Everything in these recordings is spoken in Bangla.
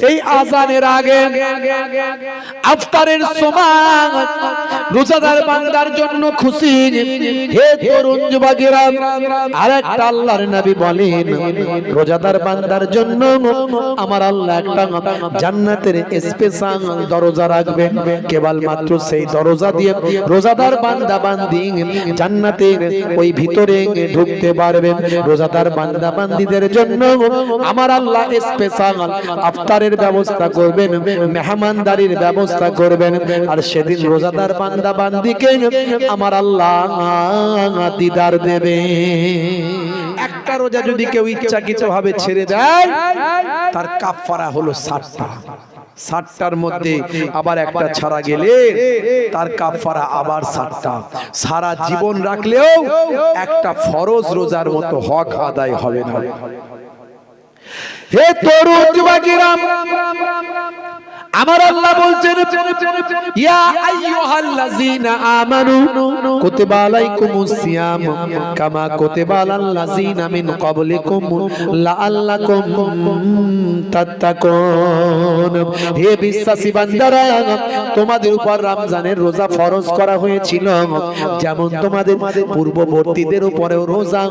এই আজানের আগে ইফতারের সময় রোজাদার বান্দার জন্য খুশি। হে তরুণ যুবকেরা, আরেকটা আল্লাহর নবী বলেন রোজাদার বান্দার জন্য আমার আল্লাহ একটা জান্নাতের স্পেশাল দরজা রাখবেন। কেবলমাত্র সেই দরজা দিয়ে রোজাদার বান্দা বান্দি জান্নাতের ওই ভিতরে ঢুকতে পারবেন। রোজাদার বান্দা বান্দিদের জন্য আমার আল্লাহ স্পেশাল ইফতারের ব্যবস্থা করবেন, মেহমানদারির ব্যবস্থা করবেন। আর সেদিন রোজাদার বান্দা বান্দিকে আমার আল্লাহ দিদার দেবে। একটা রোজা যদি কেউ ইচ্ছাকৃতভাবে ছেড়ে দেয় তার কাফারা হলো 60টা। 60টার মধ্যে আবার একটা ছাড়া গেলে তার কাফারা আবার 60টা। সারা জীবন রাখলেও একটা ফরজ রোজার মতো হক আদায় হবে না। হে তরুণ যুবকেরা, আমার আল্লাহ বলছেন ইয়া আইয়ুহাল্লাযীনা আমানু কুতিবা আলাইকুমুস সিয়াম কামা কুতিবা আলাল্লাযীনা মিন ক্বাবলিকুম লাআল্লাকুম তাত্তাকুন। হে বিশ্বাসী বান্দারা, তোমাদের উপর রমজানের রোজা ফরজ করা হয়েছিল যেমন তোমাদের পূর্ববর্তীদের উপরেও রোজা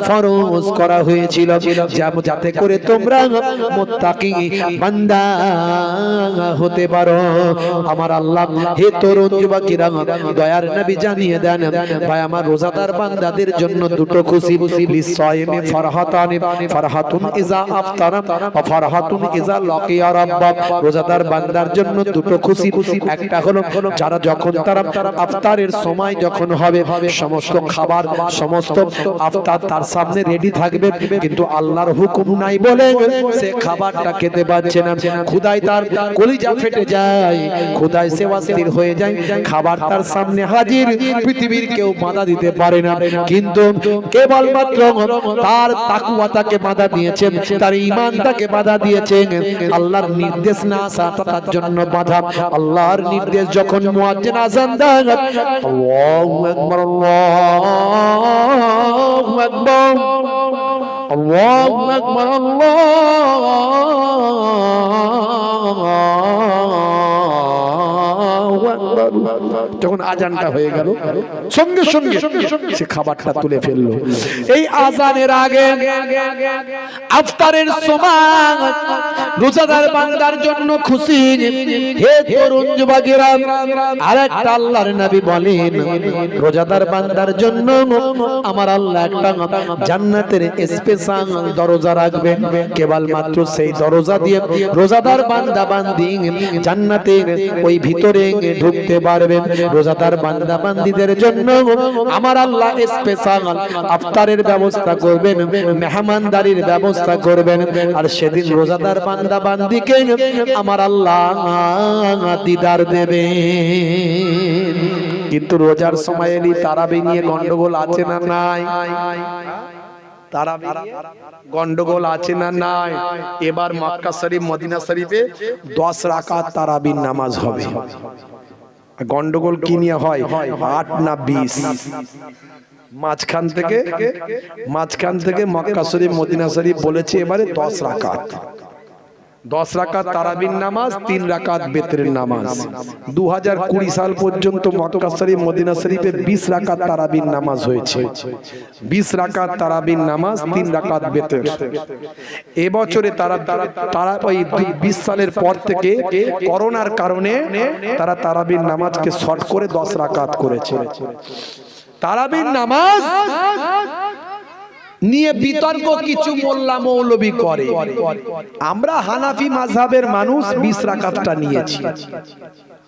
ফরজ করা হয়েছিল, যাতে করে তোমরা মুত্তাকি বান্দা হতে পারো। আমার আল্লাহ হে তরুণ যুবকেরা, দয়ার নবী জানিয়ে দেন ভাই আমার রোজাদার বান্দাদের জন্য দুটো খুশি। লিসাইমি ফারহাতানি, ফারহাতুন ইজা আফতারা ওয়া ফারহাতুন ইজা লাকিয়া রাব্বা। রোজাদার বান্দার জন্য দুটো খুশি। একটা হলো যারা যখন তারা ইফতারের সময় যখন হবে সমস্ত খাবার সমস্ত ইফতার তার সামনে রেডি থাকবে, কিন্তু আল্লাহর হুকুম নাই বলে সে খাবারটা খেতে পারছে না। ক্ষুধায় তার কলিজা ফেটে যায়, ক্ষুধায় সে অস্থির হয়ে যায়। খাবার তার সামনে হাজির, পৃথিবীর কেউ বাধা দিতে পারে না, কিন্তু কেবলমাত্র তার তাকওয়া তাকে বাধা দিয়েছেন, তার ঈমান তাকে বাধা দিয়েছেন। আল্লাহর নির্দেশ না আসা তার জন্য বাধা। আল্লাহর নির্দেশ যখন মুয়াজ্জিন আযান দেয় আল্লাহু আকবার আল্লাহু আকবার আল্লাহু আকবার যখন আজানটা হয়ে গেল সঙ্গে সঙ্গে সে খাবারটা তুলে ফেললো। এই আজানের আগে ইফতারের সময় রোজাদার বান্দার জন্য খুশি। হে তরুণ যুবকেরা, আরেকটা আল্লাহর নবী বলেন রোজাদার বান্দার জন্য আমার আল্লাহ একটা জান্নাতের স্পেশাল দরজা রাখবেন। কেবলমাত্র সেই দরজা দিয়ে রোজাদার বান্দা বান্দি জান্নাতের ওই ভিতরে ঢুকতে পারবেন। রোজাদার বান্দা বান্দিদের জন্য আমার আল্লাহ স্পেশাল ইফতারের ব্যবস্থা করবেন, মেহমানদারির ব্যবস্থা করবেন। আর সেদিন রোজাদার বান্দা বান্দিকে আমার আল্লাহ দিদার দেবেন। কিন্তু রোজার সময় এলি তারাবি নিয়ে গন্ডগোল আছে না নাই? তারাবি গন্ডগোল আছে না নাই? এবার মক্কা শরীফ মদিনা শরীফে 10 রাকাত তারাবির নামাজ হবে। গন্ডগোল কি নিয়ে হয়? 8 না 20? মাঝখান থেকে মক্কা শরীফ মদিনা শরীফ বলেছে এবারে 10 রাকাত। 10 রাকাত তারাবির নামাজ, 3 রাকাত বেতরের নামাজ। 2020 সাল পর্যন্ত মক্কা শরীফ মদিনা শরীফে 20 রাকাত তারাবির নামাজ হয়েছে। 20 রাকাত তারাবির নামাজ, 3 রাকাত বেতর। এবছরে তারা ওই 20 সালের পর থেকে করোনার কারণে তারা তারাবির নামাজকে শর্ট করে 10 রাকাত করেছে। তারাবির নামাজ নিয়ে বিতর্ক কিছু মোল্লা মৌলবী করে। আমরা হানাফি মাযহাবের মানুষ 20 রাকাতটা নিয়েছি।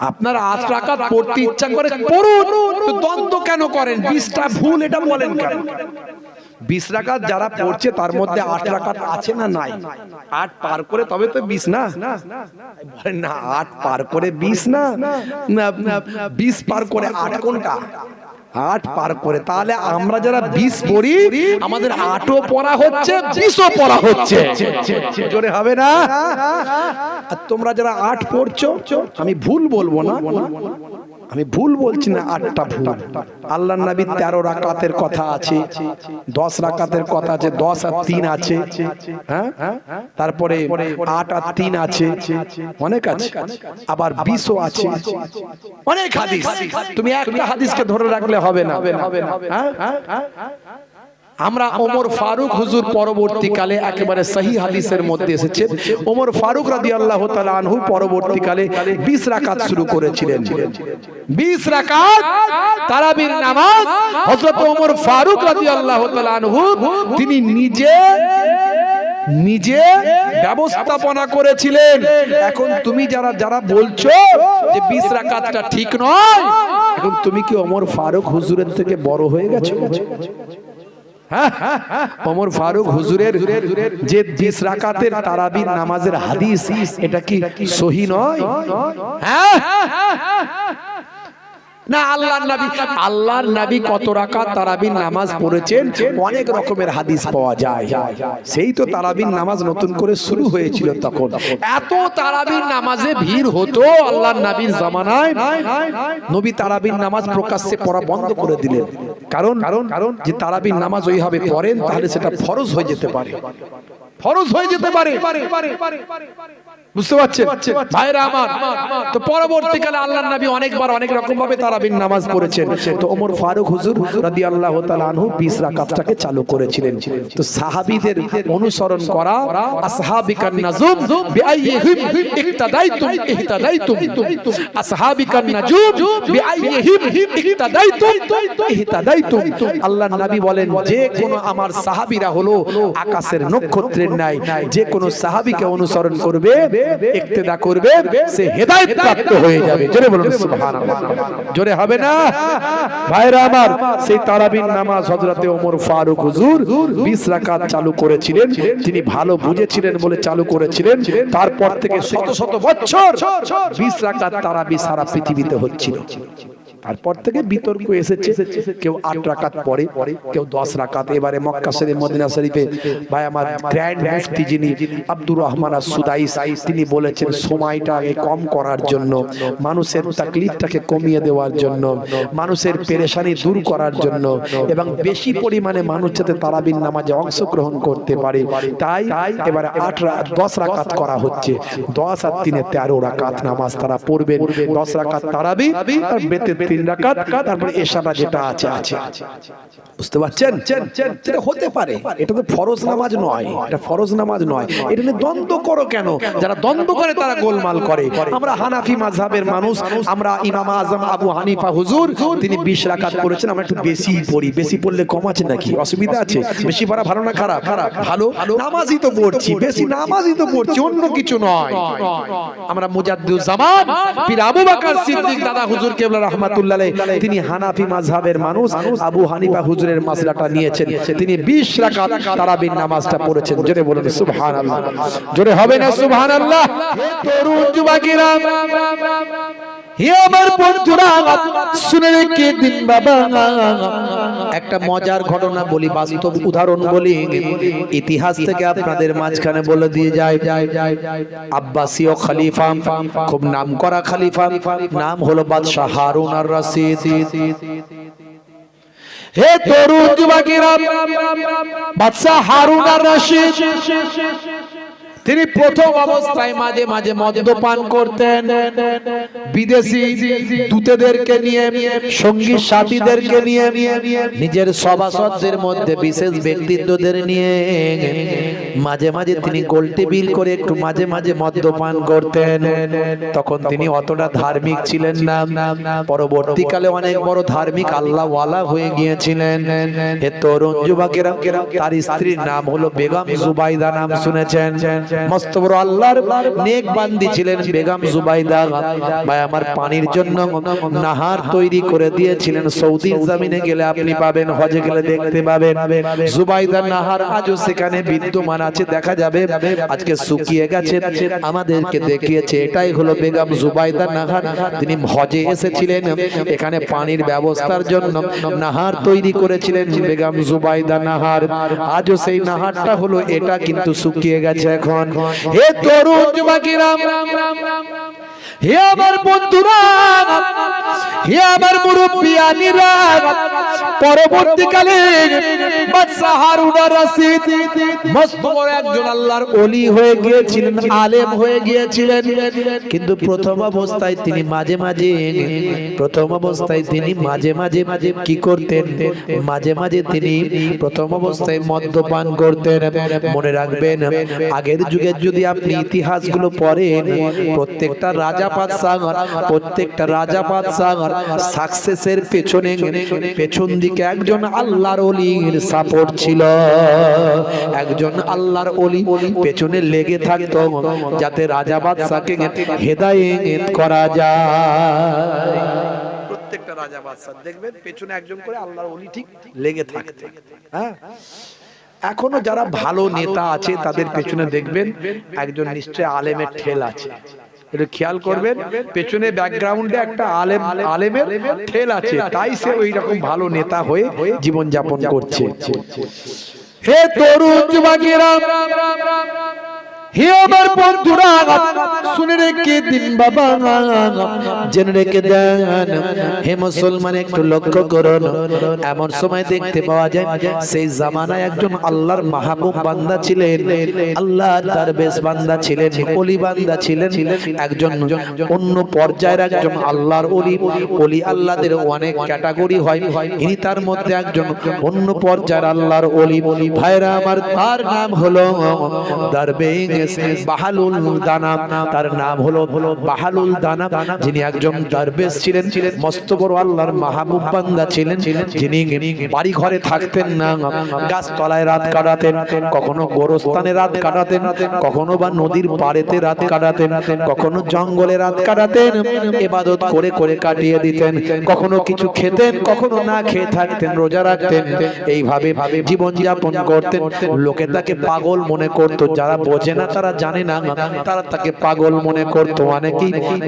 আপনারা 8 রাকাত পড়তে ইচ্ছা করে পড়ুন, তো দ্বন্দ্ব কেন করেন? 20টা ভুল এটা বলেন কেন? 20 রাকাত যারা পড়ছে তার মধ্যে 8 রাকাত আছে না নাই? 8 পার করে তবে তো 20 না? বলেন না 8 পার করে 20 না, 20 পার করে 8 কোনটা? 8 পার করে। তাহলে আমরা যারা 20 পড়ি আমাদের 8ও পড়া হচ্ছে 20ও পড়া হচ্ছে। জোরে হবে না? আর তোমরা যারা 8 পড়ছো, আমি ভুল বলবো না, আমি ভুল বলছি না, 8টা ভুল। আল্লাহর নবী 13 রাকাতের কথা আছে, 10 রাকাতের কথা আছে, 10 আর 3 আছে, হ্যাঁ, তারপরে 8 আর 3 আছে, অনেক আছে, আবার 20ও আছে, অনেক হাদিস। তুমি একটা হাদিসকে ধরে রাখলে হবে না, হ্যাঁ। আমরা ওমর ফারুক হুজুর পরবর্তীকালে একেবারে সহি হাদিসের মধ্যে এসেছে, ওমর ফারুক রাদিয়াল্লাহু তাআলা আনহু পরবর্তীকালে 20 রাকাত শুরু করেছিলেন। 20 রাকাত তারাবির নামাজ হযরত ওমর ফারুক রাদিয়াল্লাহু তাআলা আনহু তিনি নিজে ব্যবস্থাপনা করেছিলেন। এখন তুমি যারা বলছো যে 20 রাকাতটা ঠিক নয়, এখন তুমি কি ওমর ফারুক হুজুরের থেকে বড় হয়ে গেছো? ওমর ফারুক হুজুরের যে 20 রাকাতের তারাবির নামাজের হাদিস, এটা কি সহি নয়? হ্যাঁ না, আল্লাহর নবী কত রাকাত তারাবির নামাজ পড়েছেন অনেক রকমের হাদিস পাওয়া যায়। সেই তো তারাবির নামাজ নতুন করে শুরু হয়েছিল, তখন এত তারাবির নামাজে ভিড় হতো আল্লাহর নবীর জামানায়, নবী তারাবির নামাজ প্রকাশ্যে পড়া বন্ধ করে দিলেন। কারণ যে তারাবির নামাজ ওইভাবে পড়েন তাহলে সেটা ফরজ হয়ে যেতে পারে, ফরজ হয়ে যেতে পারে, বুঝতে পারছেন ভাইরা আমার? তো পরবর্তীকালে আল্লাহর নবী অনেকবার অনেক রকম ভাবে তারাবির নামাজ পড়েছেন। তো ওমর ফারুক হুজুর রাদিয়াল্লাহু তাআলা আনহু 20 রাকাতটাকে চালু করেছিলেন। তো সাহাবীদের অনুসরণ করা, আসহাবিকান নাজুম বিআইহিম ইক্তাদাইতুম ইহতাদাইতুম, আসহাবিকান নাজুম বিআইহিম ইক্তাদাইতুম ইহতাদাইতুম। আল্লাহর নবী বলেন, যে কোন আমার সাহাবীরা হলো আকাশের নক্ষত্রের ন্যায়, যে কোন সাহাবীকে অনুসরণ করবে, ইক্তেদা করবে, সে হেদায়েত প্রাপ্ত হয়ে যাবে। জোরে বলুন সুবহানাল্লাহ। জোরে হবে না ভাইরা আমার? সেই তারাবির নামাজ হযরতে ওমর ফারুক হুজুর 20 রাকাত চালু করেছিলেন। তিনি ভালো বুঝেছিলেন বলে চালু করেছিলেন। তারপর থেকে শত শত বছর 20 রাকাত তারাবি সারা পৃথিবীতে হচ্ছিল। তারপর থেকে বিতর্ক এসেছে, কেউ 8 রাকাত পড়ে, কেউ 10 রাকাত। এবারে মক্কা শরীফ মদিনা শরীফে ভাই আমার গ্র্যান্ড মুফতি যিনি আব্দুর রহমান আস-সুদাইস, তিনি বলেছেন সময়টাকে কম করার জন্য, মানুষের তাকলিফটাকে কমিয়ে দেওয়ার জন্য, মানুষের পেরেশানি দূর করার জন্য, এবং বেশি পরিমাণে মানুষ যাতে তারাবির নামাজে অংশগ্রহণ করতে পারে, তাই এবারে 10 রাকাত করা হচ্ছে। 10 আর 3 13 রাকাত নামাজ তারা পড়বেন। 10 রাকাত তারাবি আর বেতে 3 রাকাত, তারপরে এশাটা যেটা আছে। বুঝতে পারছেন? এটা হতে পারে, এটা তো ফরজ নামাজ নয়, এটা ফরজ নামাজ নয়। এটা নিয়ে দ্বন্দ্ব করো কেন? যারা দ্বন্দ্ব করে তারা গোলমাল করে। আমরা হানাফি মাযহাবের মানুষ, আমরা ইমাম আযম আবু হানিফা হুজুর তিনি 20 রাকাত পড়েছেন, আমরা একটু বেশি পড়ি। বেশি পড়লে কম আছে নাকি? অসুবিধা আছে? বেশি পড়া ভালো না খারাপ? ভালো। নামাজই তো পড়ছি, বেশি নামাজই তো পড়ছি, অন্য কিছু নয়। আমরা মুজাদ্দিদুজ জামান পীর আবু বকর সিদ্দিক দাদা হুজুর কেবলা রাহমাতুল্লাহ আলাইহি, তিনি হানাফি মাযহাবের মানুষ, আবু হানিফা হুজুরের মাসলাটা নিয়েছেন, তিনি 20 রাকাত তারাবির নামাজটা পড়েছেন। জোরে বলুন সুবহানাল্লাহ। জোরে হবে না সুবহানাল্লাহ? তরুণ যুবকেরা, হে আমার বন্ধুরা, শুনে রেখে দিন বাবা, একটা মজার ঘটনা বলি, বাস্তব উদাহরণ বলি, ইতিহাস থেকে আপনাদের মাঝখানে বলে দিয়ে যায়। আব্বাসীয় খলিফা, খুব নামকরা খলিফা, নাম হলো বাদশাহ হারুন আর রশিদ। হে তরুণ যুবকেরা, বাদশাহ হারুন আর রশিদ তিনি প্রথম অবস্থায় মাঝে মাঝে মদ্যপান করতেন। বিদেশি দূতদেরকে নিয়ে, সঙ্গী সাথীদেরকে নিয়ে, নিজের সভাসদদের মধ্যে বিশেষ ব্যক্তিত্বদের নিয়ে মাঝে মাঝে তিনি গোলটি বিল করে একটু মাঝে মাঝে মদ্যপান করতেন। তখন তিনি অতটা ধার্মিক ছিলেন না, পরবর্তীকালে অনেক বড় ধার্মিক আল্লাহওয়ালা হয়ে গিয়েছিলেন। হে তরুণ যুবকেরা, তার স্ত্রীর নাম হলো বেগম জুবাইদা, নাম শুনেছেন? মস্ত বড় আল্লাহর নেক বান্দি ছিলেন বেগম জুবাইদা। ভাই আমার পানির জন্য নাহার তৈরি করে দিয়েছিলেন। সৌদি জমিনে গেলে আপনি পাবেন, হজে গেলে দেখতে পাবেন জুবাইদার নাহার আজও সেখানে বিদ্যমান আছে, দেখা যাবে। আজকে শুকিয়ে গেছে, আমাদেরকে দেখিয়েছে, এটাই হলো বেগম জুবাইদার নাহার। তিনি হজে এসেছিলেন, এখানে পানির ব্যবস্থার জন্য নাহার তৈরি করেছিলেন বেগম জুবাইদা নাহার। আজও সেই নাহারটা হলো এটা, কিন্তু শুকিয়ে গেছে এখন। হে তরুণ যুবকেরা, হে আমার বন্ধুরা, হে আমার মুরব্বিয়ানিরা, পরবর্তীকালে বাদশা হারুন আর রশিদ মস্ত বড় একজন আল্লাহর ওলি হয়ে গিয়েছিলেন, আলেম হয়ে গিয়েছিলেন। কিন্তু প্রথম অবস্থায় তিনি মাঝে মাঝে কি করতেন? মাঝে মাঝে তিনি প্রথম অবস্থায় মদ্যপান করতেন। মনে রাখবেন, আগের যুগের যদি আপনি ইতিহাসগুলো পড়েন, প্রত্যেকটা রাজা বাদশা সাকসেসের পেছন দিকে একজন আল্লাহর ওলির সাপোর্ট ছিল। একজন আল্লাহর ওলি পেছনে লেগে থাকতো যাতে রাজা বাদশাকে হেদায়েত করা যায়। প্রত্যেকটা রাজা বাদশা দেখবেন পেছনে একজন করে আল্লাহর ওলি ঠিক লেগে থাকতে। হ্যাঁ, এখনো যারা ভালো নেতা আছে তাদের পেছনে দেখবেন একজন নিশ্চয় আলেমের ঠেল আছে। এটা খেয়াল করবেন, পেছনে ব্যাকগ্রাউন্ডে একটা আলেমের ঠেল আছে, তাই সে ওই রকম ভালো নেতা হয়ে জীবন যাপন করছে। হে তরুণ যুবকেরা, হে আমার বন্ধুরা, শুনে রেখে দিন বাবা, জেনে রেখে দেন। হে মুসলমান, একটু লক্ষ্য করুন, এমন সময় দেখতে পাওয়া যায় সেই জামানায় একজন আল্লাহর মাহবুব বান্দা ছিলেন, আল্লাহর দরবেশ বান্দা ছিলেন, ওলি বান্দা ছিলেন, একজন অন্য পর্যায়ের একজন আল্লাহর ওলি। ওলি আল্লাহদের অনেক ক্যাটাগরি হয়, ইনি তার মধ্যে একজন অন্য পর্যায়ের আল্লাহর ওলি। ভাইরা আমার, তার নাম হলো দরবেশ বাহালুল দানা। তার নাম হলো বাহালুল দানা, যিনি একজন দরবেশ ছিলেন, মস্ত বড় আল্লাহর মাহবুব বান্দা ছিলেন, যিনি বাড়ি ঘরে থাকতেন না, গাছ তলায় রাত কাটাতেন, কখনো গোরস্থানে রাত কাটাতেন, কখনো বা নদীর পাড়েতে রাত কাটাতেন, কখনো জঙ্গলে রাত কাটাতেন, ইবাদত করে করে কাটিয়ে দিতেন। কখনো কিছু খেতেন, কখনো না খেয়ে থাকতেন, রোজা রাখতেন, এইভাবে জীবন যাপন করতেন। লোকে তাকে পাগল মনে করতো, যারা বোঝে না, তারা জানে না, তারা তাকে পাগল মনে করতো।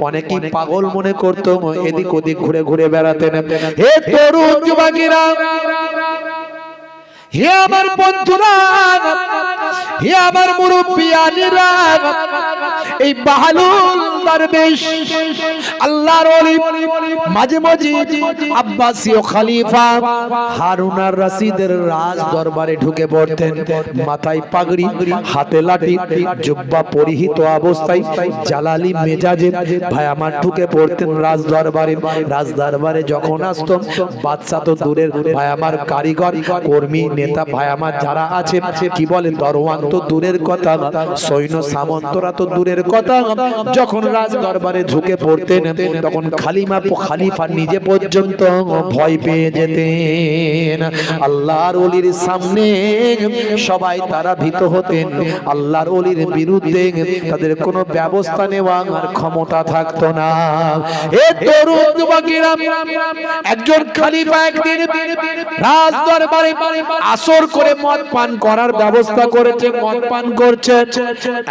অনেকেই পাগল মনে করতো, এদিক ওদিক ঘুরে ঘুরে বেড়াতেন। হে তরুণ যুবকেরা, হে আমার বন্ধুরা, হে আমার মুরব্বিয়ানিরা, এই বাহালুল দরবেশ আল্লাহর ওলি মাঝে মাঝে আব্বাসীয় খলিফা হারুন আর রশিদের রাজ দরবারে ঢুকে পড়তেন। মাথায় পাগড়ি, হাতে লাঠি, জুব্বা পরিহিত অবস্থায় জালালি মেজাজে ভাই আমার ঢুকে পড়তেন রাজ দরবারে। যখন আসতো, বাদশা তো দূরের ভাই আমার, কারিগর কর্মী নেতা ভাই আমার যারা আছে, কি বলে, দরওয়ান তো দূরের কথা, সৈন্য সামন্তরা তো দূরের কথা, যখন রাজ দরবারে ঢুকে পড়তেন তখন খলিফা নিজে পর্যন্ত ভয় পেয়ে যেতেন। আল্লাহর ওলির সামনে সবাই তারা ভীত হতেন, আল্লাহর ওলির বিরুদ্ধে তাদের কোনো ব্যবস্থা নেওয়ার ক্ষমতা থাকতো না। এ তরুণ যুবকেরা, একজন খলিফা একদিন রাজ দরবারে আসর করে মদ পান করার ব্যবস্থা করেছে, মদ পান করছে।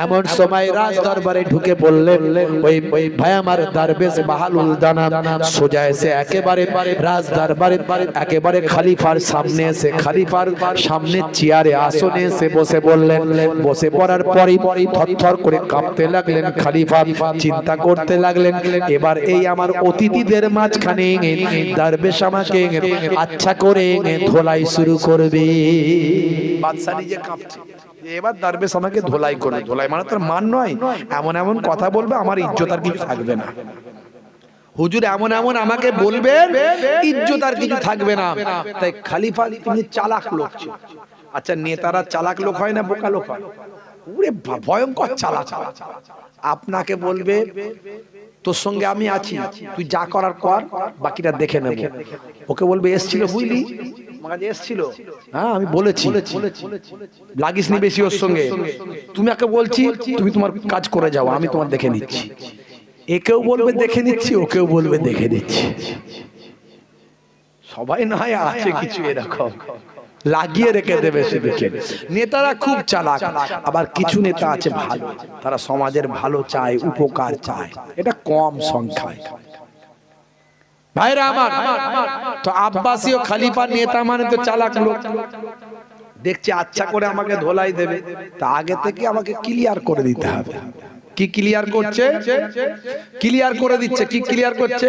এমন সময় রাজ দরবারে ঢুকে বললেন ওই ভাই আমার দরবেশ বাহালুল দানা সোজা এসে একেবারে রাজ দরবারে একেবারে খলিফার সামনে এসে, খলিফার সামনে চেয়ারে আসনে এসে বসে বললেন। বসে পড়ার পরই থরথর করে কাঁপতে লাগলেন খলিফা, চিন্তা করতে লাগলেন, এবার এই আমার অতিথিদের মাঝখানে দরবেশ আমাকে আচ্ছা করে ধোলাই শুরু করবে। বাদশা নিজে কাঁপছে, এবার দরবেশ আমাকে ধোলাই করবে। ধোলাই মানে তার মান নয়, এমন এমন কথা বলবে আমার ইজ্জত আর কিছু থাকবে না। হুজুর এমন এমন আমাকে বলবে, ইজ্জত আর কিছু থাকবে না। তাই খলিফা তিনি চালাক লোক ছিল। আচ্ছা, নেতারা চালাক লোক হয় না বোকা লোক হয়? ওরে ভয়ঙ্কর চালাক। আপনাকে বলবে তোর সঙ্গে আমি আছি, তুই যা করার কর, বাকিটা দেখে নেব। ওকে বলবে এসছিল, বুঝলি এসছিল, হ্যাঁ আমি বলেছি, লাগিস নি বেশি ওর সঙ্গে, তুমি একে বলছি তুমি তোমার কাজ করে যাও, আমি তোমার দেখে নিচ্ছি। একেও বলবে দেখে নিচ্ছি, ওকেও বলবে দেখে নিচ্ছি। সবাই না হয় আছে কিছু এরকম লাগিয়ে রেখে দেবে সেদিকে। নেতারা খুব চালাক, আবার কিছু নেতা আছে ভালো, তারা সমাজের ভালো চায়, উপকার চায়, এটা কম সংখ্যায়। ভাইরা আমার, তো আব্বাসীয় খলিফা নেতা মানে তো চালাক লোক। দেখছে আচ্ছা করে আমাকে ধোলাই দেবে, তা আগে থেকে আমাকে ক্লিয়ার করে দিতে হবে। কি ক্লিয়ার করছে? ক্লিয়ার করে দিচ্ছে। কি ক্লিয়ার করছে?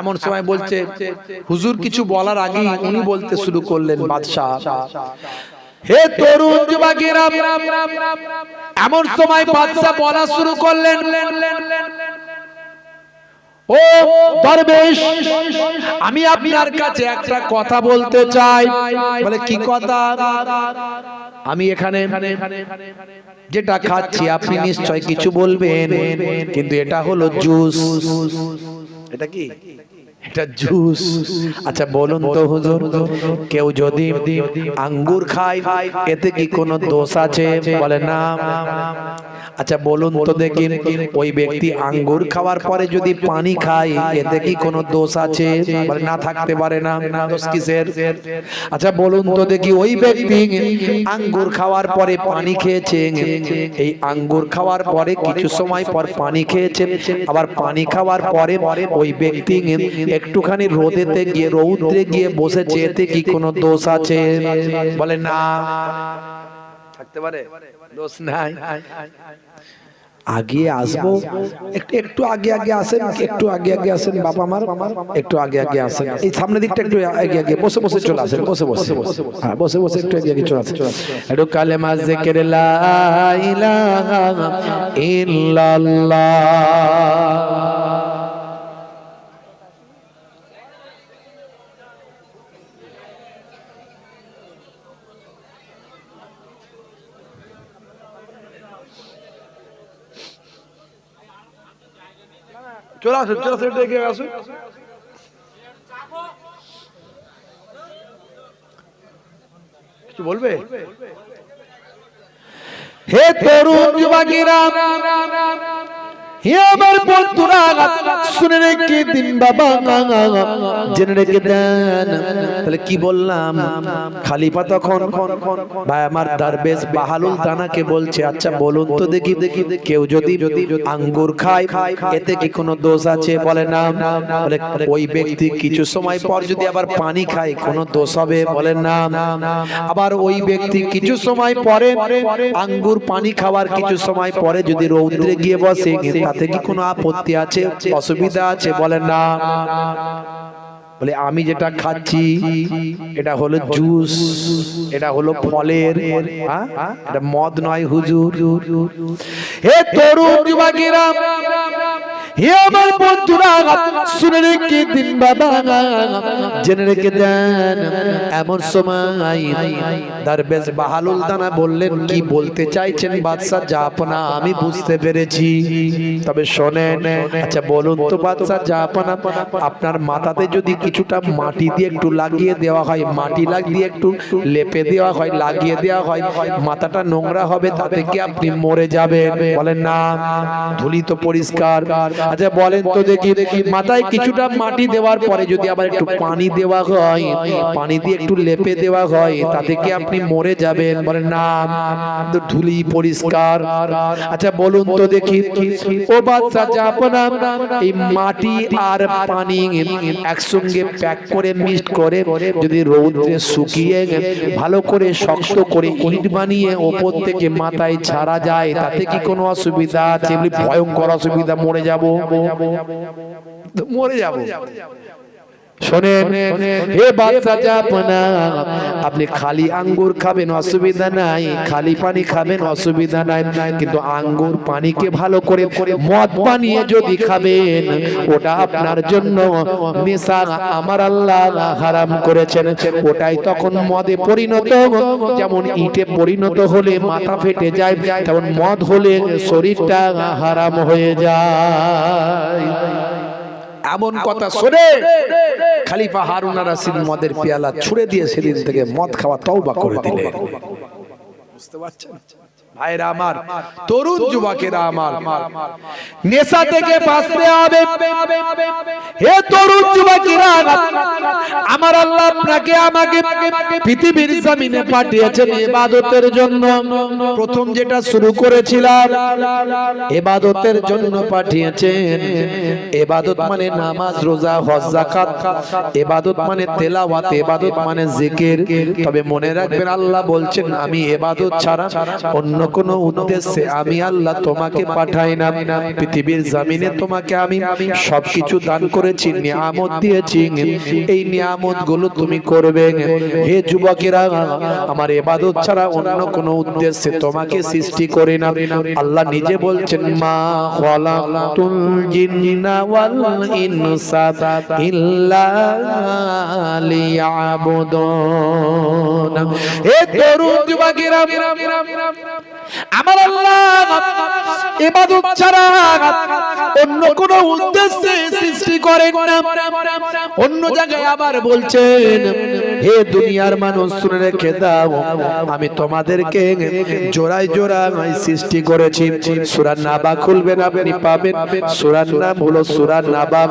এমন সময় বলছে, হুজুর কিছু বলার আগে উনি বলতে শুরু করলেন, বাদশা হে তরুণ যুবকেরা, এমন সময় বাদশা বলা শুরু করলেন, ও দরবেশ, আমি আপনার কাছে একটা কথা বলতে চাই। বলে কি কথা? আমি এখানে যেটা খাচ্ছি আপনি নিশ্চয় কিছু বলবেন, কিন্তু এটা হলো জুস। এটা কি? এটা জুস। আচ্ছা বলুন তো হুজুর, কেউ যদি আঙ্গুর খায় এতে কি কোনো দোষ আছে? বলে না। আচ্ছা বলুন তো দেখি, ওই ব্যক্তি আঙ্গুর খাওয়ার পরে যদি পানি খায় এতে কি কোনো দোষ আছে? বলে না, থাকতে পারে না। দোষ কিসের? আচ্ছা বলুন তো দেখি, ওই ব্যক্তি আঙ্গুর খাওয়ার পরে পানি খেয়েছে, এই আঙ্গুর খাওয়ার পরে কিছু সময় পর পানি খেয়েছে, আবার পানি খাওয়ার পরে ওই ব্যক্তি একটুখানি রোদেতে গিয়ে রৌদ্রে গিয়ে বসেছে, এতে কি কোনো দোষ আছে? বলে না, থাকতে পারে, দোষ নাই। আগে আসবো, একটু আগে আগে আসেন, একটু আগে আগে আসেন বাবা আমার, একটু আগে আগে আসেন, এই সামনের দিকটা একটু আগে আগে বসে বসে চলে আসেন, বসে বসে, হ্যাঁ বসে বসে একটু আগে আগে চলে আসেন। একটু কালেমা জিকির লা ইলাহা ইল্লাল্লাহ। চলে আসুন, চলে আসুন, এগিয়ে আসুন। কিছু বলবে? হে তরুণ যুবকেরা, হে আমার বন্ধুরা, শুনে রেখে দিন বাবা, জেনে রেখে দেন। তাহলে কি বললাম? খলিফা তখন ভাই আমার দরবেশ বাহালুল দানাকে বলছে, আচ্ছা বলুন তো দেখি, কেউ যদি আঙ্গুর খায় এতে কি কোনো দোষ আছে? বলে না। বলে ওই ব্যক্তি কিছু সময় পর যদি আবার পানি খায় কোনো দোষ হবে? বলে না। আবার ওই ব্যক্তি কিছু সময় পরে আঙ্গুর পানি খাওয়ার কিছু সময় পরে যদি রৌদ্রে গিয়ে বসে তাতে কি কোনো আপত্তি আছে, অসুবিধা আছে? বলে না। বলে আমি যেটা খাচ্ছি এটা হলো জুস, এটা হলো ফলের, এটা মদ নয় হুজুর। হে তরুণ যুবকেরা, হে আমার বন্ধুরা, শুনে রেখে দিন বাবা, জেনে রেখে দেন। এমন সময় দরবেশ বাহালুল দানা বললেন, কি বলতে চাইছেন বাদশা? জাহাপনা আমি বুঝতে পেরেছি, তবে শোনেন। আচ্ছা বলুন তো বাদশা জাহাপনা, আপনার মাথাতে যদি কিছুটা মাটি দিয়ে একটু লাগিয়ে দেওয়া হয়, মাটি লাগিয়ে একটু লেপে দেওয়া হয়, লাগিয়ে দেওয়া হয়, মাথাটা নোংরা হবে, তাতে কি আপনি মরে যাবেন? বলেন না, ধুলি তো পরিষ্কার। আচ্ছা বলেন তো দেখি, মাথায় কিছুটা মাটি দেওয়ার পরে যদি আবার একটু পানি দেওয়া হয়, পানি দিয়ে একটু লেপে দেওয়া হয়, তাতে কি আপনি মরে যাবেন? বলেন না, তো ধুলি পরিষ্কার। আচ্ছা বলুন তো দেখি, ও বাদশা জাহাপনা, এই মাটি আর পানি একসঙ্গে প্যাক করে মিক্স করে যদি রৌদ্রে শুকিয়ে ভালো করে শক্ত করে ইট বানিয়ে ওপর থেকে মাথায় ছাড়া যায়, তাতে কি কোনো অসুবিধা আছে? ভয়ঙ্কর অসুবিধা, মরে যাব, মরে যাব। শোনেন, হে বাদশা জাহাপনা, আপনি খালি আঙ্গুর খাবেন অসুবিধা নাই, খালি পানি খাবেন অসুবিধা নাই, কিন্তু আঙ্গুর পানিকে ভালো করে মদ বানিয়ে যদি খাবেন, ওটা আপনার জন্য নেশা, আমার আল্লাহ হারাম করেছেন। ওটাই তখন মদে পরিণত, যেমন ইটে পরিণত হলে মাথা ফেটে যায়, তেমন মদ হলে শরীরটা হারাম হয়ে যায়। এমন কথা শুনে খলিফা হারুন আর রশিদ মদের পেয়ালা ছুড়ে দিয়ে সেদিন থেকে মদ খাওয়া তওবা করে দিলেন। বুঝতে পারছেন ভাইরা আমার, তরুণ যুবকেরা আমার, নেশা থেকে বাঁচতে হবে। হে তরুণ যুবকেরা, আমার আল্লাহ আপনাকে আমাকে পৃথিবীর জমিনে পাঠিয়েছেন ইবাদতের জন্য। প্রথম যেটা শুরু করেছিলাম, ইবাদতের জন্য পাঠিয়েছেন। ইবাদত মানে নামাজ, রোজা, হজ, যাকাত। ইবাদত মানে তেলাওয়াত, ইবাদত মানে জিকির। তবে মনে রাখবেন, আল্লাহ বলছেন আমি ইবাদত ছাড়া অন্য কোন উদ্দেশ্যে আমি আল্লাহ তোমাকে পাঠাই না। পৃথিবীর জমিনে তোমাকে আমি সবকিছু দান করেছি, নিয়ামত দিয়েছি, এই নিয়ামত গুলো তুমি করবে। হে যুবকেরা, আমার ইবাদত ছাড়া অন্য কোন উদ্দেশ্যে তোমাকে সৃষ্টি করি না। আল্লাহ নিজে বলছেন, মা খালাকতুল জিন্না ওয়াল ইনসা ইল্লা লিয়াবুদুন। হে তরুণ যুবকেরা, আমার আল্লাহ ইবাদত ছাড়া অন্য কোন উদ্দেশ্যে সৃষ্টি করেন না। অন্য জায়গায় আবার বলছেন, হে দুনিয়ার মানুষ শুনে রেখে দাও, আমি তোমাদেরকে জোড়ায় জোড়ায় সৃষ্টি করেছি। সূরা নাবা খুলবেন, আপনি পাবেন। সূরার নাম হলো সূরা নাবা।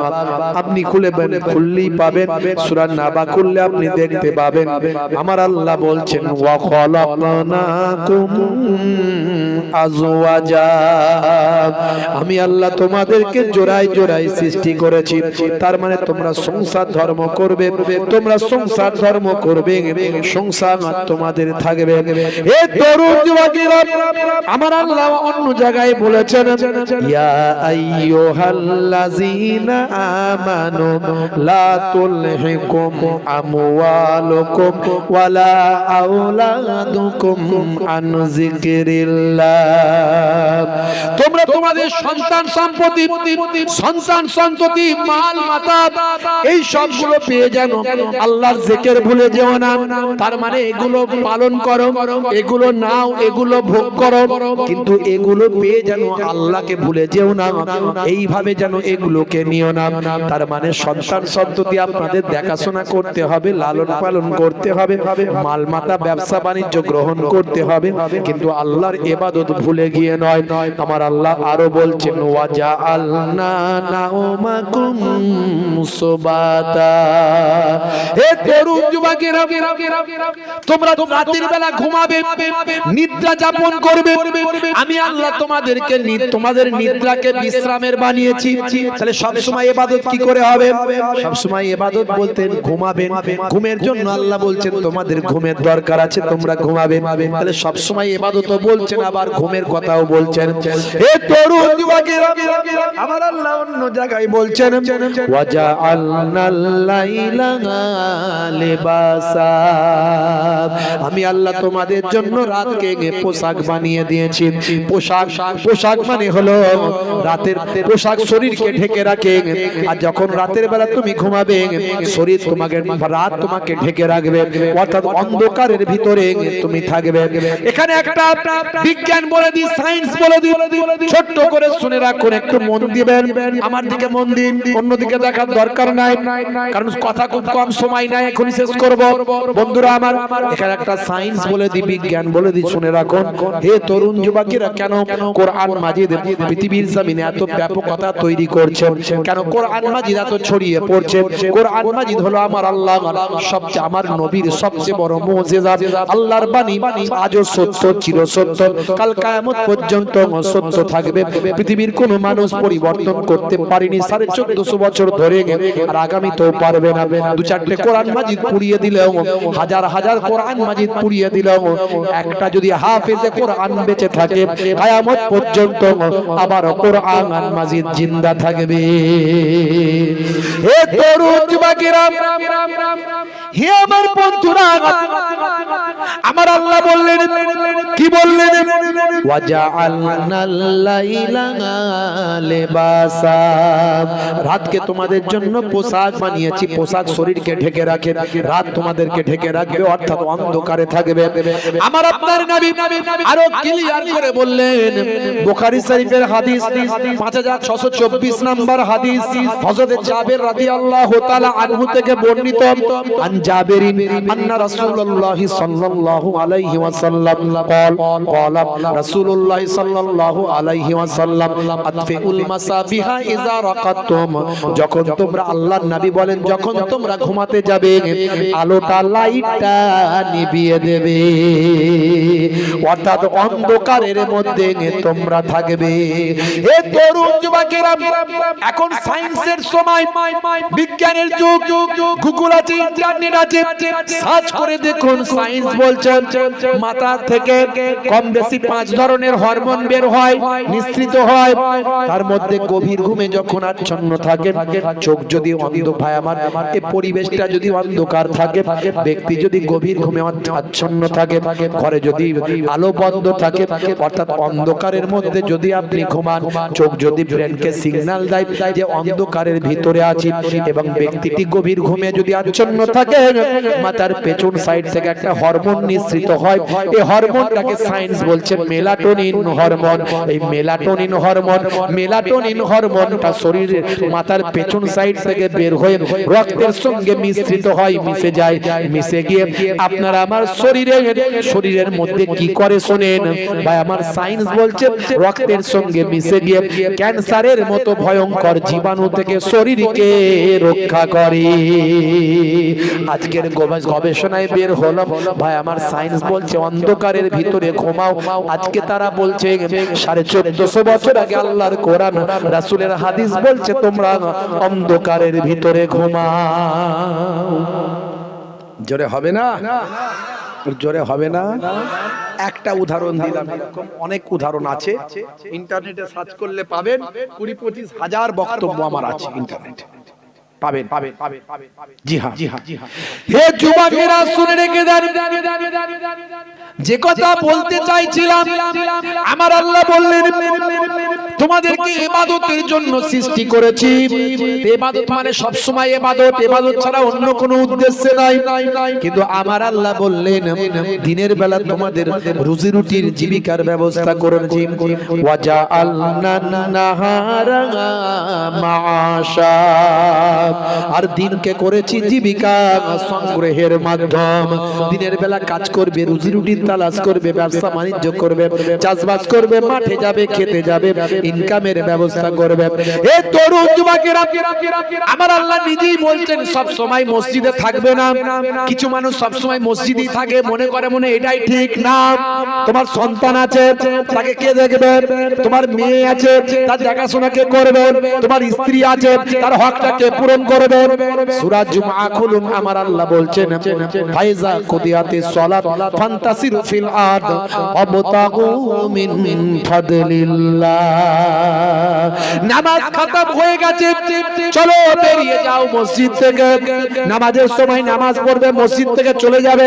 আপনি খুললেই পাবেন। সূরা নাবা খুললে আপনি দেখতে পাবেন। আমার আল্লাহ বলছেন, ওয়া খালাকনাকুম আজওয়াজা, আমি আল্লাহ তোমাদেরকে জোড়ায় জোড়ায় সৃষ্টি করেছি। তার মানে তোমরা সংসার ধর্ম করবে, তোমরা সংসার ধর্ম করবে, সংসার তোমাদের থাকবে। এ তরুণ যুবকেরা, আমার আল্লাহ অন্য জায়গায় বলেছেন, ইয়া আইয়ুহাল্লাযীনা আমানু লা তুলহিকুম আমওয়ালুকুম ওয়ালা আওলাদুকুম আন যিকরিল্লাহ। তোমরা তোমাদের সন্তান সম্পত্তি, সন্তান সন্ততি, মাল মাতা, এই সবগুলো পেয়ে জানো আল্লাহর জিকির ভুলে যেও না। তার মানে এগুলো পালন করো, এগুলো নাও, এগুলো ভোগ করো, কিন্তু এগুলো পেয়ে যেন আল্লাহকে ভুলে যেও না। এইভাবে যেন এগুলোকে নিও না। তার মানে সন্তান সন্ততি আপনাদের দেখাশোনা করতে হবে, লালন পালন করতে হবে, মাল মাতা ব্যবসা বাণিজ্য গ্রহণ করতে হবে, কিন্তু আল্লাহর ইবাদত ভুলে গিয়ে নয়। আমার আল্লাহ আরো বলছেন, ওয়া জাআলনা নাওমাকুম সুবাতা। হে তরুণ যুবকেরা, তোমরা রাতের বেলা ঘুমাবে, নিদ্রা যাপন করবে। আমি আল্লাহ তোমাদেরকে তোমাদের নিদ্রাকে বিশ্রামের বানিয়েছি। তাহলে সব সময় ইবাদত কি করে হবে? সব সময় ইবাদত বলতেন ঘুমাবেন। ঘুমের জন্য আল্লাহ বলছেন তোমাদের ঘুমের দরকার আছে, তোমরা ঘুমাবে। তাহলে সব সময় ইবাদতও বলছেন, আবার ঘুমের কথাও বলছেন। হে তরুণ যুবকেরা, আমার আল্লাহ অন্য জায়গায় বলছেন, ওয়া জাআলনাল লাইলা লিবাসা, আমি আল্লাহ তোমাদের জন্য রাতকে পোশাক বানিয়ে দিয়েছি। পোশাক, পোশাক মানে হলো রাতের পোশাক, শরীরকে ঢেকে রাখে। আর যখন রাতের বেলা তুমি ঘুমাবে, শরীর তোমাকে, রাত তোমাকে ঢেকে রাখবে, অর্থাৎ অন্ধকারের ভিতরে তুমি থাকবে। এখানে একটা বিজ্ঞান বলে দিই, সায়েন্স বলে দিই, ছোট্ট করে শুনে রাখুন, একটু মন দিবেন। আমার দিকে মন দিন, অন্যদিকে দেখার দরকার নাই, কারণ কথা খুব কম, সময় নাই, এখনই শেষ করব। বন্ধুরা আমার, এখানে একটা সায়েন্স বলে দিই, বিজ্ঞান বলে দিই, শুনে রাখুন। হে তরুণ যুবকেরা, কেন কোরআন মাজিদ পৃথিবীর জমিনে এত ব্যাপকতা তৈরি করছে? কেন কোরআন মাজিদ এত ছড়িয়ে পড়ছে? কোরআন মাজিদ হলো আমার আল্লাহ সবচেয়ে, আমার নবীর সবচেয়ে বড় মুজিজা। আল্লাহর বাণী আজও সত্য, চির সত্য, কাল কিয়ামত পর্যন্ত সত্য থাকবে। পৃথিবীর কোন মানুষ পরিবর্তন করতে পারেনি 1450 বছর ধরে, আর আগামীতেও পারবে না। দু চারটে কোরআন মাজিদ পুড়িয়ে দিলেও, হাজার হাজার কোরআন মাজিদ পুড়িয়ে দিলেও, একটা যদি হাফেজে কোরআন বেঁচে থাকে কিয়ামত পর্যন্ত, আবার কোরআন মাজিদ জিন্দা থাকবে। হে তরুণ যুবকেরা, হে আমার বন্ধুরা, আমার আল্লাহ বললেন, কি বললেন? ওয়া জাআলনাল লাইলা লিবাসা, রাতকে তোমাদের জন্য পোশাক বানিয়েছি। পোশাক শরীরকে ঢেকে রাখে, রাত তোমাদেরকে ঢেকে রাখবে, অর্থাৎ অন্ধকারে থাকবে। আমার আপনার নবী আরো ক্লিয়ার করে বললেন, বুখারী শরীফের হাদিস 5624 নম্বর হাদিস, হযরত জাবের রাদিয়াল্লাহু তাআলা আনহু থেকে বর্ণিত। আন জাবেরিন আন্না রাসূলুল্লাহ সাল্লাল্লাহু আলাইহি ওয়াসাল্লাম قال رسول الله صلى الله عليه وسلم আতফিউল মাসাবিহা ইযা রাকাতুম, যখন তোমরা, আল্লাহর নবী বলেন, যখন তোমরা ঘুমাতে যাবে, আলোটা, লাইটটা নিভিয়ে দেবে, অর্থাৎ অন্ধকারের মধ্যে তোমরা থাকবে। হে তরুণ যুবকেরা, এখন সায়েন্সের সময়, বিজ্ঞানের যুগ, গুগল আছে, ইন্টারনেট ঠিক আছে, সার্চ করে দেখুন, সায়েন্স বলছে মাথা থেকে কম বেশি 5 ধরনের হরমোন বের হয়, নিঃসৃত হয়। তার মধ্যে গভীর ঘুমে যখন আচ্ছন্ন থাকে, চোখ যদি অন্ধ, ভাই আমার এই পরিবেশটা যদি অন্ধকার থাকে, ব্যক্তি যদি গভীর ঘুমে আচ্ছন্ন থাকে, ঘরে যদি আলো বন্ধ থাকে, অর্থাৎ অন্ধকারের মধ্যে যদি আপনি ঘুমান, চোখ যদি ব্রেনকে সিগন্যাল দেয় যে অন্ধকারের ভিতরে আছি, এবং ব্যক্তিটি গভীর ঘুমে যদি আচ্ছন্ন থাকে, মাথার পেছন সাইড থেকে একটা হরমোন নিঃসৃত হয়। এই হরমোনটাকে সায়েন্স বলছে মেলাটোনিন হরমোন। এই মেলাটোনিন হরমোনটা শরীরের মাথার পেছন সাইড থেকে বের হয়ে রক্তের সঙ্গে মিশ্রিত হয়, মিশে যায়। মিশে গিয়ে আপনার আমার শরীরের মধ্যে কি করে শোনেন ভাই আমার, সায়েন্স বলছে রক্তের সঙ্গে মিশে গিয়ে ক্যান্সারের মতো ভয়ঙ্কর জীবাণু থেকে শরীরকে রক্ষা করে। আজকের গবেষণায় বের হলো ভাই আমার, সায়েন্স বলছে অন্ধকারের ভিতরে ঘুমাও। আজকে তারা বলছে 1450 বছর আগে আল্লাহর কোরআন রাসূলের হাদিস বলছে তোমরা অন্ধকারের ভিতরে ঘুমাও। জোরে হবে না? জোরে হবে না? একটা উদাহরণ দিলাম, এরকম অনেক উদাহরণ আছে, ইন্টারনেটে সার্চ করলে পাবেন। 20-25 হাজার বক্তব্য আমার আছে ইন্টারনেটে, পাবেন। জি হ্যাঁ, হে যুবকেরা শুনে রেখে দেন, যে কথা বলতে চাইছিলাম, আমার আল্লাহ বললেন তোমাদেরকে ইবাদতের জন্য সৃষ্টি করেছি। ইবাদত মানে সব সময় ইবাদত, ইবাদত ছাড়া অন্য কোনো উদ্দেশ্য নাই। কিন্তু আমার আল্লাহ বললেন দিনের বেলা তোমাদের রুজি রুটির জীবিকার ব্যবস্থা করেছি। ওয়াজআলনা নাহারা মাআশা, আর দিনকে করেছি জীবিকা সংগ্রহের মাধ্যম। দিনের বেলা কাজ করবে, রুজি রুটির তালাশ করবে, ব্যবসা বাণিজ্য করবে, চাষবাস করবে, মাঠে যাবে, খেতে যাবে, ইনকামের ব্যবস্থা করবে। এই তরুণ যুবকেরা, আমার আল্লাহ নিজেই বলছেন সব সময় মসজিদে থাকবে না। কিছু মানুষ সব সময় মসজিদেই থাকে, মনে করে মনে এটাই ঠিক না। তোমার সন্তান আছে, তাকে কে দেখবে? তোমার মেয়ে আছে, তার দেখাশোনা কে করবে? তোমার স্ত্রী আছে, তার হকটা কে পূরণ করবে? সূরা জুমআ খুলুন, আমার আল্লাহ বলছেন ফাইজা কুদিয়াতিস সালাত ফান্তাসিরু ফিল আরদ ওয়াবতাগু মিন ফাদলিল্লাহ। নামাজ খতম হয়ে গেছে, চলো বেরিয়ে যাও মসজিদ থেকে। নামাজের সময় নামাজ পড়বে, মসজিদ থেকে চলে যাবে।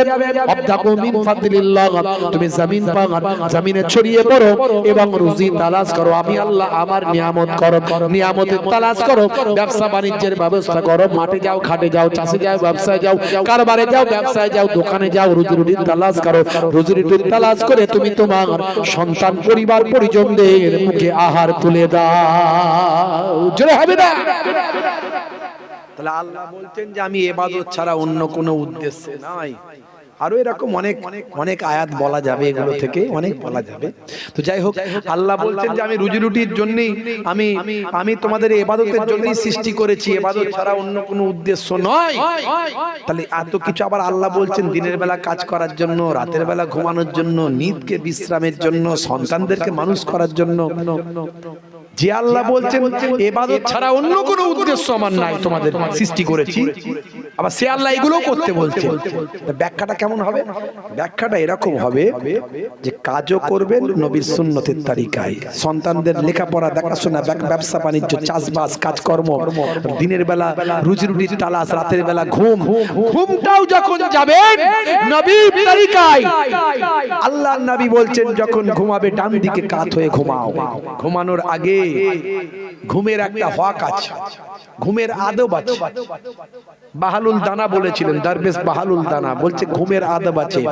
ওয়াবতাগু মিন ফাদলিল্লাহ, তুমি জমিনে ছড়িয়ে পড়ো এবং রুজি তালাশ করো। আমি আল্লাহ আমার নিয়ামত করো, নিয়ামতের তালাশ করো, ব্যবসা বাণিজ্যের ব্যবস্থা করো, মাঠে যাও, খাটে যাও, চাষে যাও, ব্যবসায় যাও, কারবারে যাও, ব্যবসায় যাও, দোকানে যাও, রুজি রুটির তালাশ করো। রুজি রুটির তালাশ করে তুমি তোমার সন্তান, পরিবার, পরিজনদের মুখে আহার তুলে দাও। জোরে হবে না? তাহলে আল্লাহ বলছেন যে আমি ইবাদত ছাড়া অন্য কোনো উদ্দেশ্য নাই। আরো এরকম অনেক আয়াত বলা যাবে, এগুলো থেকে অনেক বলা যাবে। তো যাই হোক, আল্লাহ বলছেন যে আমি রুজি রুটির জন্যই, আমি তোমাদের ইবাদতের জন্যই সৃষ্টি করেছি, ইবাদত ছাড়া অন্য কোনো উদ্দেশ্য নয়। তাহলে এত কিছু আবার আল্লাহ বলছেন দিনের বেলা কাজ করার জন্য, রাতের বেলা ঘুমানোর জন্য, নিদকে বিশ্রামের জন্য, সন্তানদেরকে মানুষ করার জন্য। যে আল্লাহ বলছেন ইবাদত ছাড়া অন্য কোনো উদ্দেশ্য আমার নাই, তোমাদের সৃষ্টি করেছি, আবার সে আল্লাহ এগুলো করতে বলছেন। ব্যাখ্যাটা কেমন হবে? ব্যাখ্যাটা এরকম হবে যে কাজও করবেন নবীর সুন্নতের তরিকায়, সন্তানদের লেখাপড়া, দেখাশোনা, ব্যবসা বাণিজ্য, চাষবাস, কাজকর্ম, দিনের বেলা রুজি রুটির তালাশ, রাতের বেলা ঘুমটাও যখন যাবেন নবীর তরিকায়। আল্লাহর নবী বলছেন যখন ঘুমাবে ডান দিকে কাত হয়ে ঘুমাও। ঘুমানোর আগে ঘুমের একটা হক আছে, ঘুমের আদব আছে। বাহালুল দানা বলেছিলেন, দরবেশ বাহালুল দানা বলছে ঘুমের আদব আছে।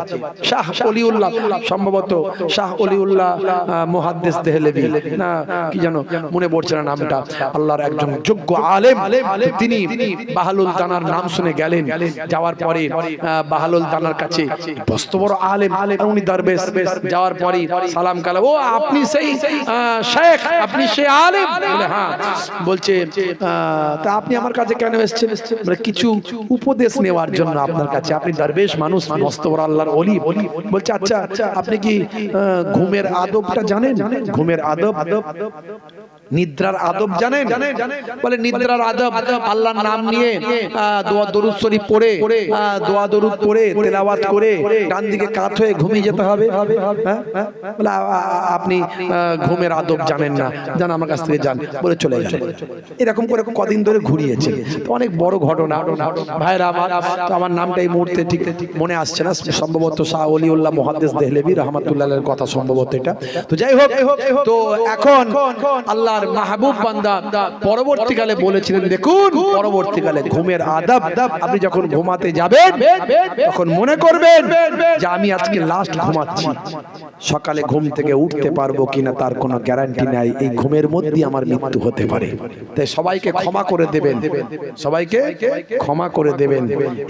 শাহ ওলিউল্লাহ, সম্ভবত শাহ ওলিউল্লাহ মুহাদ্দিস দেহলভী না কি জানো মনে পড়ছে না নামটা, আল্লাহর একজন যোগ্য আলেম, তিনি বাহালুল দানার নাম শুনে গেলেন। যাওয়ার পরে বাহালুল দানার কাছে বস্ত বড় আলেম, উনি দরবেশ, যাওয়ার পরে সালাম কালাম, ও আপনি সেই শেখ, আপনি সেই আলেম? বলে হ্যাঁ। বলছে তা আপনি আমার কাছে কেন এসেছেন? বলে কিছু উপদেশ নেওয়ার জন্য আপনার কাছে, আপনি দরবেশ মানুষ, মস্ত বড় আল্লাহর ওলি। বলছে আচ্ছা আপনি কি ঘুমের আদবটা জানেন? ঘুমের আদব? নিদ্রার আদব জানেন? বলে নিদ্রার আদব আল্লাহর নাম নিয়ে দোয়া দরুদ শরীফ পড়ে দোয়া দরুদ পড়ে তেলাওয়াত করে ডান দিকে কাত হয়ে ঘুমিয়ে যেতে হবে। বলে আপনি ঘুমের আদব জানেন না, জান আমার কাছ থেকে যান বলে চলে গেলেন। এরকম করে কদিন ধরে ঘুরিয়েছে। তো অনেক বড় ঘটনা ভাইরা আমার। তো আমার নামটা এই মুহূর্তে ঠিক মনে আসছে না, সম্ভবত শাহ ওলিউল্লাহ মুহাদ্দিস দেহলেভি রাহমাতুল্লাহের কথা সম্ভবত এটা। তো যাই হোক, তো এখন আল্লাহর মাহবুব বান্দা পরবর্তীকালে বলেছিলেন, দেখুন পরবর্তীকালে ঘুমের আদব, আপনি যখন ঘুমাতে যাবেন তখন মনে করবেন যে আমি আজকে লাস্ট ঘুমাচ্ছি, সকালে ঘুম থেকে উঠতে পারবো কিনা তার কোনো গ্যারান্টি নাই, এই ঘুমের মধ্যে আমার মৃত্যু হতে পারে। তাই সবাইকে ক্ষমা করে দেবেন, সবাইকে ক্ষমা করে দেবেন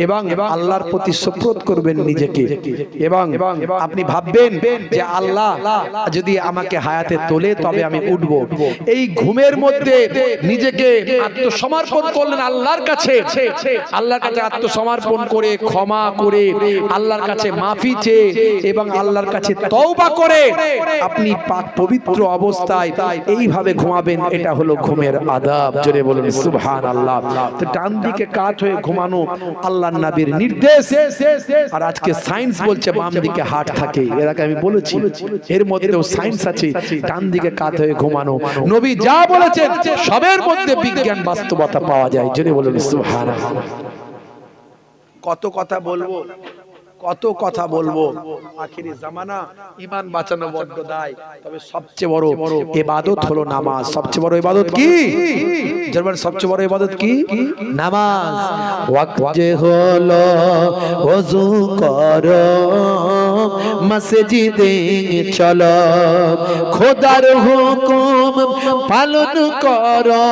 এবং আল্লাহর প্রতি সুপ্রত করবেন নিজেকে। এবং আপনি ভাববেন যে আল্লাহ যদি আমাকে হায়াতে তোলে তবে আমি উঠব। এই ঘুমের মধ্যে নিজেকে আত্মসমর্পণ করলেন আল্লাহর কাছে, আল্লাহর কাছে আত্মসমর্পণ করে ক্ষমা করে আল্লাহর কাছে মাফি চেয়ে এবং আল্লাহর কাছে তওবা করে আপনি পাক পবিত্র অবস্থায় এইভাবে ঘুমাবেন। এটা হলো ঘুমের আদব। জোরে বলুন সুবহানাল্লাহ। তো ডান দিকে কাত হয়ে ঘুমানো আল্লাহর নবীর নির্দেশ। আর আজকে সায়েন্স বলছে বাম দিকে হার্ট থাকে, এর আগে আমি বলেছি এর মধ্যেও সায়েন্স আছে, ডান দিকে কাত হয়ে ঘুমানো। নবী যা বলেছেন সবের মধ্যে বিজ্ঞান বাস্তবতা পাওয়া যায়। জোরে বলুন সুবহানাল্লাহ। কত কথা বলবো, কত কথা বলবো, আখিরি জামানা, ঈমান বাঁচানো বড় দায়। তবে সবচেয়ে বড় ইবাদত হলো নামাজ। সবচেয়ে বড় ইবাদত কি? জানেন সবচেয়ে বড় ইবাদত কি? নামাজ। ওয়াক্ত যে হলো ওযু করো, মসজিদে চলো, খোদার হুকুম পালন করো,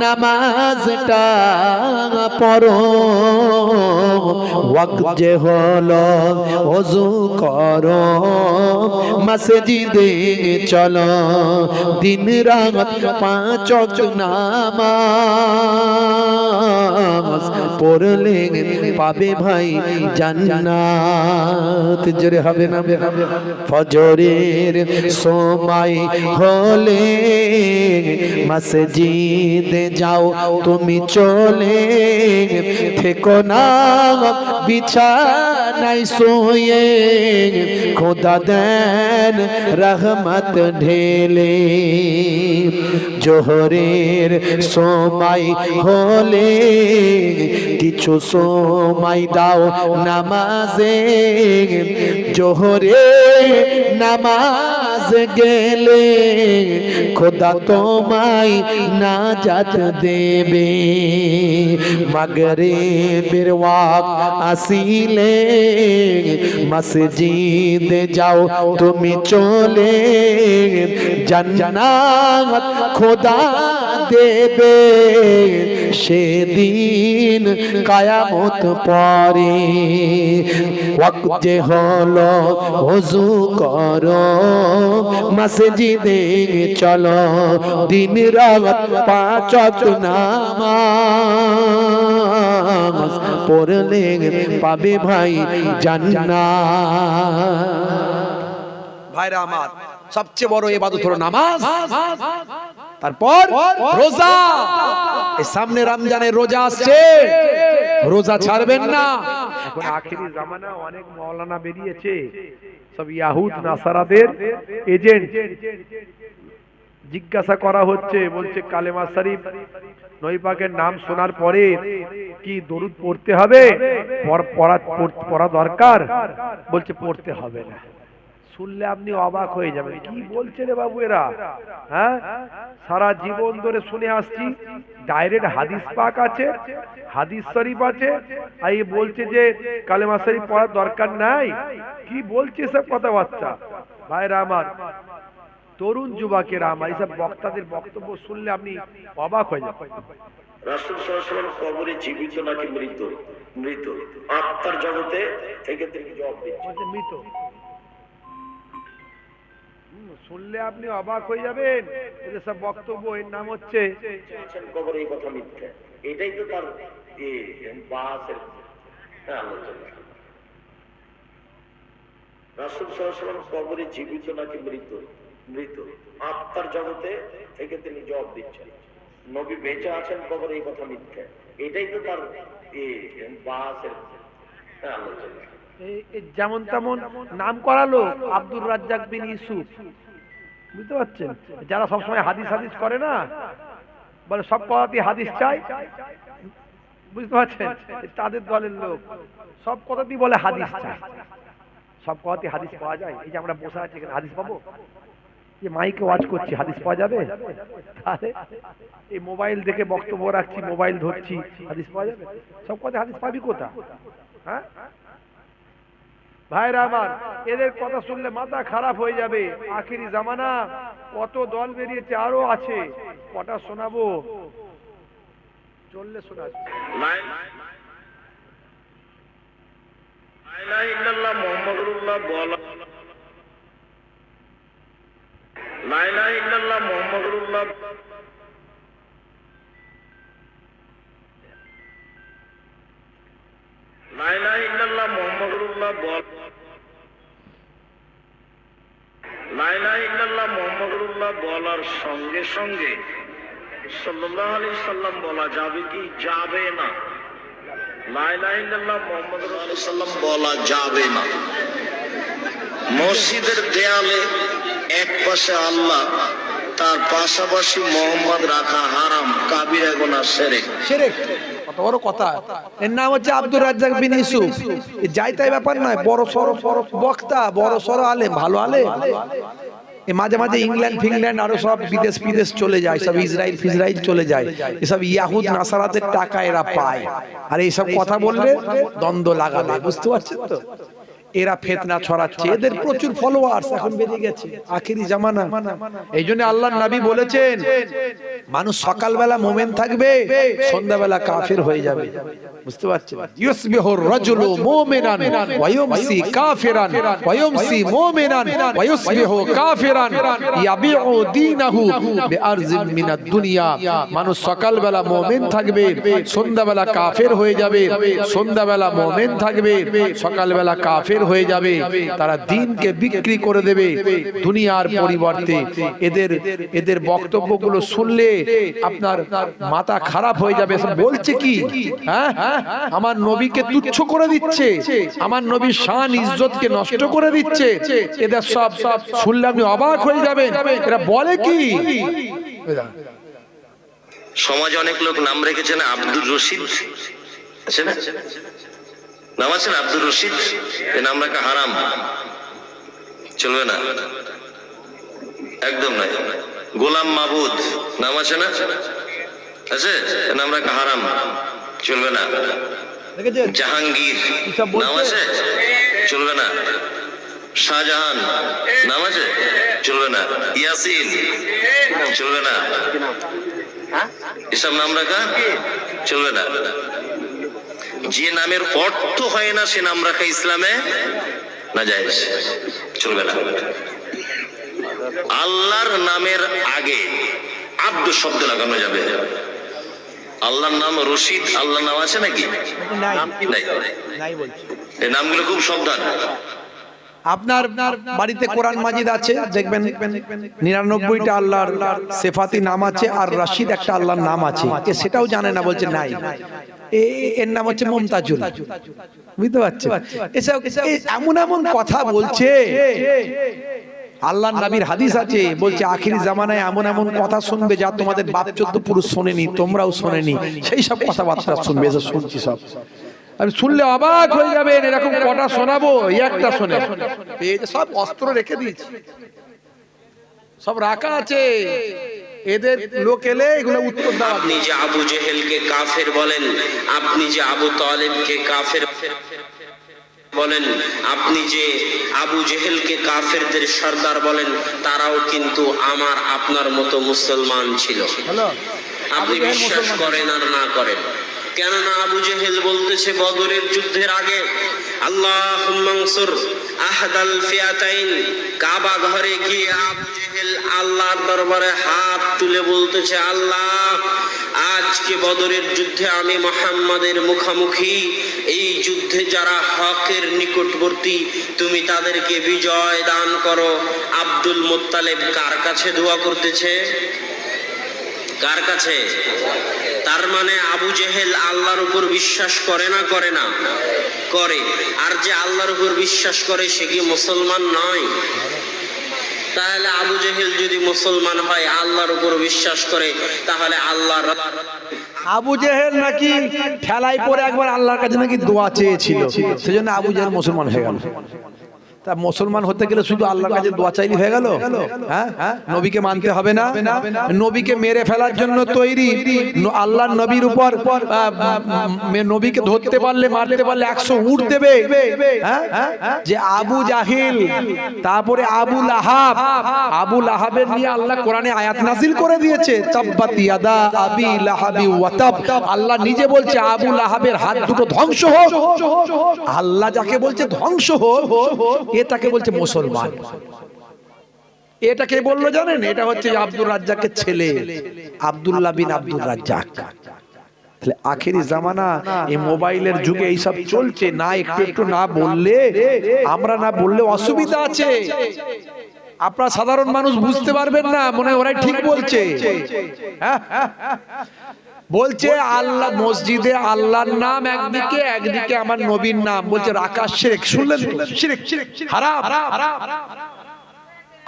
নামাজটা পড়ো। ওয়াক্ত যে হলো ওযু করো, মসজিদে চলো, দিন রাত 5 ওয়াক্ত নামাজ পড়লে পাবে ভাই জান্নাত। জোরে হবে না? ফজরের সময় হলে মসজিদে যাও তুমি চলে, থেকো না বিছানায় শুয়ে, খোদা দেন রহমত ঢেলে। জোহরের সময় হলে কিছু সময় দাও নামাজে, জোহরে নামাজ গেলে খোদা তোমায় নাজাত দেবে। মাগরিবের ওয়াক্ত আসিলে মসজিদে যাও তুমি চলে, জান্নাত খোদা দেবে সেদিন কিয়ামত পরে। ওয়াক্ত যে হলো ওযু করো, মসজিদে চলো, দিন রাত 5 ওয়াক্ত নামাজ পড়লে পাবে ভাই জান্নাত। ভাইরা আমার, সবচেয়ে বড় ইবাদত হলো নামাজ, তারপর রোজা। এই সামনে রমজানের রোজা আসছে, রোজা ছাড়বেন না। এখন আখেরি জামানা, অনেক মাওলানা বেরিয়েছে, সব ইয়াহুদ নাসারাদের এজেন্ট। জিজ্ঞাসা করা হচ্ছে, বলছে কালেমা শরীফ নবী পাকের নাম শোনার পরে কি দরুদ পড়তে হবে, পড়া দরকার? বলছে পড়তে হবে না। শুনলে আপনি অবাক হয়ে যাবেন, কি বলছে রে বাবু এরা? হ্যাঁ, সারা জীবন ধরে শুনে আসছি, ডাইরেক্ট হাদিস পাক আছে, হাদিস শরীফ আছে, আর এই বলছে যে কালেমা শরীফ পড়ার দরকার নাই। কি বলছে সব কথাবার্তা? ভাইরা আমার, তরুণ যুবকেরা আমার, এইসব বক্তাদের বক্তব্য শুনলে আপনি অবাক হয়ে যাবেন। রাসূল সাল্লাল্লাহু আলাইহি ওয়াসাল্লাম কবরে জীবিত নাকি মৃত? মৃত। আত্মার জগতে থেকে তিনি জবাব দিচ্ছেন মৃত। শুনলে আপনি অবাক হয়ে যাবেন। এই সব বক্তব্য, এর নাম হচ্ছে কবরে, এই কথা মিথ্যা। এটাই তো তার বাসের আলোচনা। রাসূল সাল্লাল্লাহু আলাইহি ওয়াসাল্লাম কবরে জীবিত নাকি মৃত? মৃত। আত্মার জগতে থেকে তিনি জবাব দিচ্ছেন, নবী বেঁচে আছেন কবরে, এই কথা মিথ্যা। এটাই তো তার বাসের আলোচনা। যেমন তেমন নাম করালো আব্দুর রাজ্জাক বিন ইউসুফ, বুঝতে পারছেন? যারা সবসময় হাদিস হাদিস করে না, বলে সব কথাতেই হাদিস চাই, বুঝতে পারছেন? তাদের দলের লোক সব কথাতেই বলে হাদিস চাই, সব কথাতেই হাদিস পাওয়া যায়। এই যে আমরা বসে আছি এখানে, হাদিস পাবো? যে মাইকে ওয়াজ করছি, হাদিস পাওয়া যাবে? তাহলে এই মোবাইল দেখে বক্তব্য রাখছি, মোবাইল ধরছি, হাদিস পাওয়া যাবে? সব কথা হাদিস পাবি কোথা? হ্যাঁ ভাইরা আমার, এদের কথা শুনলে মাথা খারাপ হয়ে যাবে। আখেরি জামানা, কত দল বেরিয়েছে, আরো আছে, কটা শোনাবো? চললে শোনাচ্ছি। লা ইলাহা ইল্লাল্লাহ মুহাম্মাদুর রাসূলুল্লাহ বলা, লা ইলাহা ইল্লাল্লাহ মুহাম্মাদুর রাসূলুল্লাহ, লা ইলাহা ইল্লাল্লাহ মুহাম্মাদুর রাসূলুল্লাহ বল, লা ইলাহা ইল্লাল্লাহ মুহাম্মাদুর রাসূলুল্লাহ বলার সঙ্গে সঙ্গে সাল্লাল্লাহু আলাইহি সাল্লাম বলা যাবে কি যাবে না? লা ইলাহা ইল্লাল্লাহ মুহাম্মাদুর রাসূলুল্লাহ বলা যাবে না। মসজিদের দেয়ালে এক পাশে আল্লাহ, তার পাশাপাশি মোহাম্মদ রাখা হারাম, কাবিরা গুনাহ, শিরক। শিরক কত বড় কথা। এর নাম হচ্ছে আব্দুর রাজ্জাক বিন ইউসুফ। যাই তাই ব্যাপার নয়, বড় সড় বক্তা, বড় সড় আলেম, ভালো আলেম। মাঝে মাঝে ইংল্যান্ড ফিংল্যান্ড আরো সব বিদেশ বিদেশ চলে যায়, সব ইসরায়েল ফিসরায়েল চলে যায়, এসব ইয়াহুদ নাসারাতের টাকা এরা পায়। আর এইসব কথা বললে দ্বন্দ্ব লাগাবে, বুঝতে পারছেন তো? এরা ফিতনা ছড়াচ্ছে, এদের প্রচুর ফলোয়ার্স এখন বেড়ে গেছে, আখেরি জামানা। এই জন্য আল্লাহর নবী বলেছেন, মানুষ সকালবেলা মুমিন থাকবে, সন্ধ্যাবেলা কাফের হয়ে যাবে, বুঝতে পারছেন? ইউসবিহুর রাজুলু মুমিনান ওয়া ইউমসি কাফিরান ওয়া ইউমসি মুমিনান ওয়া ইউসবিহু কাফিরান ইয়াবিউ দীনাহু বিআরজিন মিনাদ দুনিয়া। মানুষ সকালবেলা মুমিন থাকবে, সন্ধ্যাবেলা কাফের হয়ে যাবে, সন্ধ্যাবেলা মুমিন থাকবে, সকালবেলা কাফের হয়ে যাবে। তারা দ্বীনকে বিক্রি করে দেবে দুনিয়ার পরিবর্তে। এদের বক্তব্যগুলো শুনলে আপনার মাথা খারাপ হয়ে যাবে। বলছে কি? হ্যাঁ, আমার নবীকে তুচ্ছ করে দিচ্ছে, আমার নবীর শান ইজ্জতকে নষ্ট করে দিচ্ছে। এদের সব শুনলে আপনি অবাক হয়ে যাবেন, এরা বলে কি? সমাজে অনেক লোক নাম রেখেছেন আব্দুর রশিদ, আছে না? নাম আছে না আব্দুর রশিদ? এ নাম রাখা হারাম, চলবে না, একদম নাই। গোলাম মাবুদ নাম আছে না? আছে? এ নাম রাখা হারাম, চলবে না। জাহাঙ্গীর নাম আছে, চলবে না। শাহজাহান নাম আছে, চলবে না। ইয়াসিন চলবে না, এসব নাম রাখা চলবে না। যে নামের অর্থ হয় না সে নাম রাখা ইসলামে নাজায়েজ, চলবে না। আল্লাহর নামের আগে আব্দু শব্দ লাগানো যাবে। আল্লাহর নাম রশিদ, আল্লাহর নাম আছে নাকি? নাই। এই নামগুলো খুব সাবধান। আপনার বাড়িতে কোরআন মাজিদ আছে, দেখবেন 99টা আল্লাহর সিফাতি নাম আছে, আর রশিদ একটা আল্লাহর নাম আছে। সেটাও জানে না, বলছে নাই। এর নাম হচ্ছে মুমতাজুল, বুঝতে পারছেন? এসব এমন এমন কথা বলছে। আল্লাহর নবীর হাদিস আছে, বলছে আখিরি জামানায় এমন এমন কথা শুনবে যা তোমাদের বাপ চোদ্দ পুরুষ শোনেনি, তোমরাও শোনেনি। সেই সব কথাবার্তা শুনবে, এসব শুনছি সব। আমি শুনলে অবাক হয়ে যাবেন। এরকম কটা শোনাবো, একটা শোনে। এই যে সব অস্ত্র রেখে দিয়েছি, সব রাখা আছে, এদের লোক এলে এগুলো উত্তর দেওয়া। আপনি যে আবু জেহেলকে কাফের বলেন, আপনি যে আবু তালেবকে কাফের বলেন, আপনি যে আবু জেহেলকে কাফেরদের সর্দার বলেন, তারাও কিন্তু আমার আপনার মতো মুসলমান ছিল। আপনি বিশ্বাস করেন আর না করেন, কেননা আবু জেহেল বলতেছে বদরের যুদ্ধের আগে, আল্লাহুম্মা আনসুর আহাদাল ফিয়াতাইন, কাবা ঘরে গিয়ে আবু জেহেল আল্লাহর দরবারে হাত তুলে বলতেছে, আল্লাহ আজকে বদরের যুদ্ধে আমি মুহাম্মাদের মুখামুখি, এই যুদ্ধে যারা হকের নিকটবর্তী তুমি তাদেরকে বিজয় দান করো। আব্দুল মুত্তালিব কার কাছে দোয়া করতেছে? কার কাছে? তার মানে আবু জেহেল আল্লাহর উপর বিশ্বাস করে না? করে না? করে। আর যে আল্লাহর উপর বিশ্বাস করে সে কি মুসলমান নয়? তাহলে আবু জেহেল যদি মুসলমান হয়, আল্লাহর উপর বিশ্বাস করে, তাহলে আল্লাহ আবু জেহেল নাকি ঠেলায় পড়ে একবার আল্লাহর কাছে নাকি দোয়া চেয়েছিল, সেজন্য আবু জেহেল মুসলমান হয়ে গেল। তা মুসলমান হতে গেলে শুধু আল্লাহর কাছে দোয়া চাইলে হয়ে গেল? হ্যাঁ, নবীকে মানতে হবে না? নবীকে মেরে ফেলার জন্য তৈরি, আল্লাহর নবীর উপর নবীকে ধরতে পারলে মারতে পারলে 100 উট দেবে। যে আবু জাহিল, তারপরে আবু লাহাব, আবু লাহাবের নিয়ে আল্লাহ কোরআনে আয়াত নাযিল করে দিয়েছে, তাব্বাত ইয়াদা আবি লাহাবি ওয়া তাব। আল্লাহ নিজে বলছে আবু লাহাবের হাত দুটো ধ্বংস হোক। আল্লাহ যাকে বলছে ধ্বংস হোক, এটাকে বলছে মুসলমান। এটাকে বললো জানেন? এটা হচ্ছে আব্দুর রাজ্জাকের ছেলে, আব্দুল্লাহ বিন আব্দুর রাজ্জাক। তাহলে আখেরি জামানা, এই মোবাইলের যুগে এইসব চলছে, না একটু একটু না বললে, আমরা না বললে অসুবিধা আছে। আপনারা সাধারণ মানুষ বুঝতে পারবেন না, মনে হয় ওরাই ঠিক বলছে। বলছে আল্লাহ মসজিদে আল্লাহর নাম একদিকে, একদিকে আমার নবীর নাম, বলছে রাখা শিরক। শুনলেন? শিরক হারাম।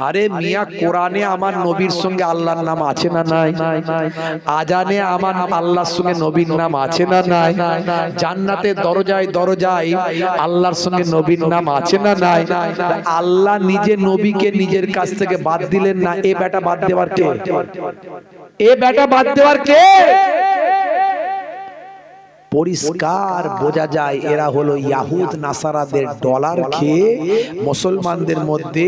আরে মিয়া, কোরআনে আমার নবীর সঙ্গে আল্লাহর নাম আছে না নাই? আজানে আমার আল্লাহর সঙ্গে নবীর নাম আছে না নাই? জান্নাতের দরজায় দরজায় আল্লাহর সঙ্গে নবীর নাম আছে না নাই? আল্লাহ নিজে নবীকে নিজের কাছ থেকে বাদ দিলেন না, এ বেটা বাদ দেওয়ার কে? এ বেটা বাদ দেওয়ার কে? পরিষ্কার বোঝা যায় এরা হলো ইয়াহুদ নাসারাদের ডলার খেয়ে মুসলমানদের মধ্যে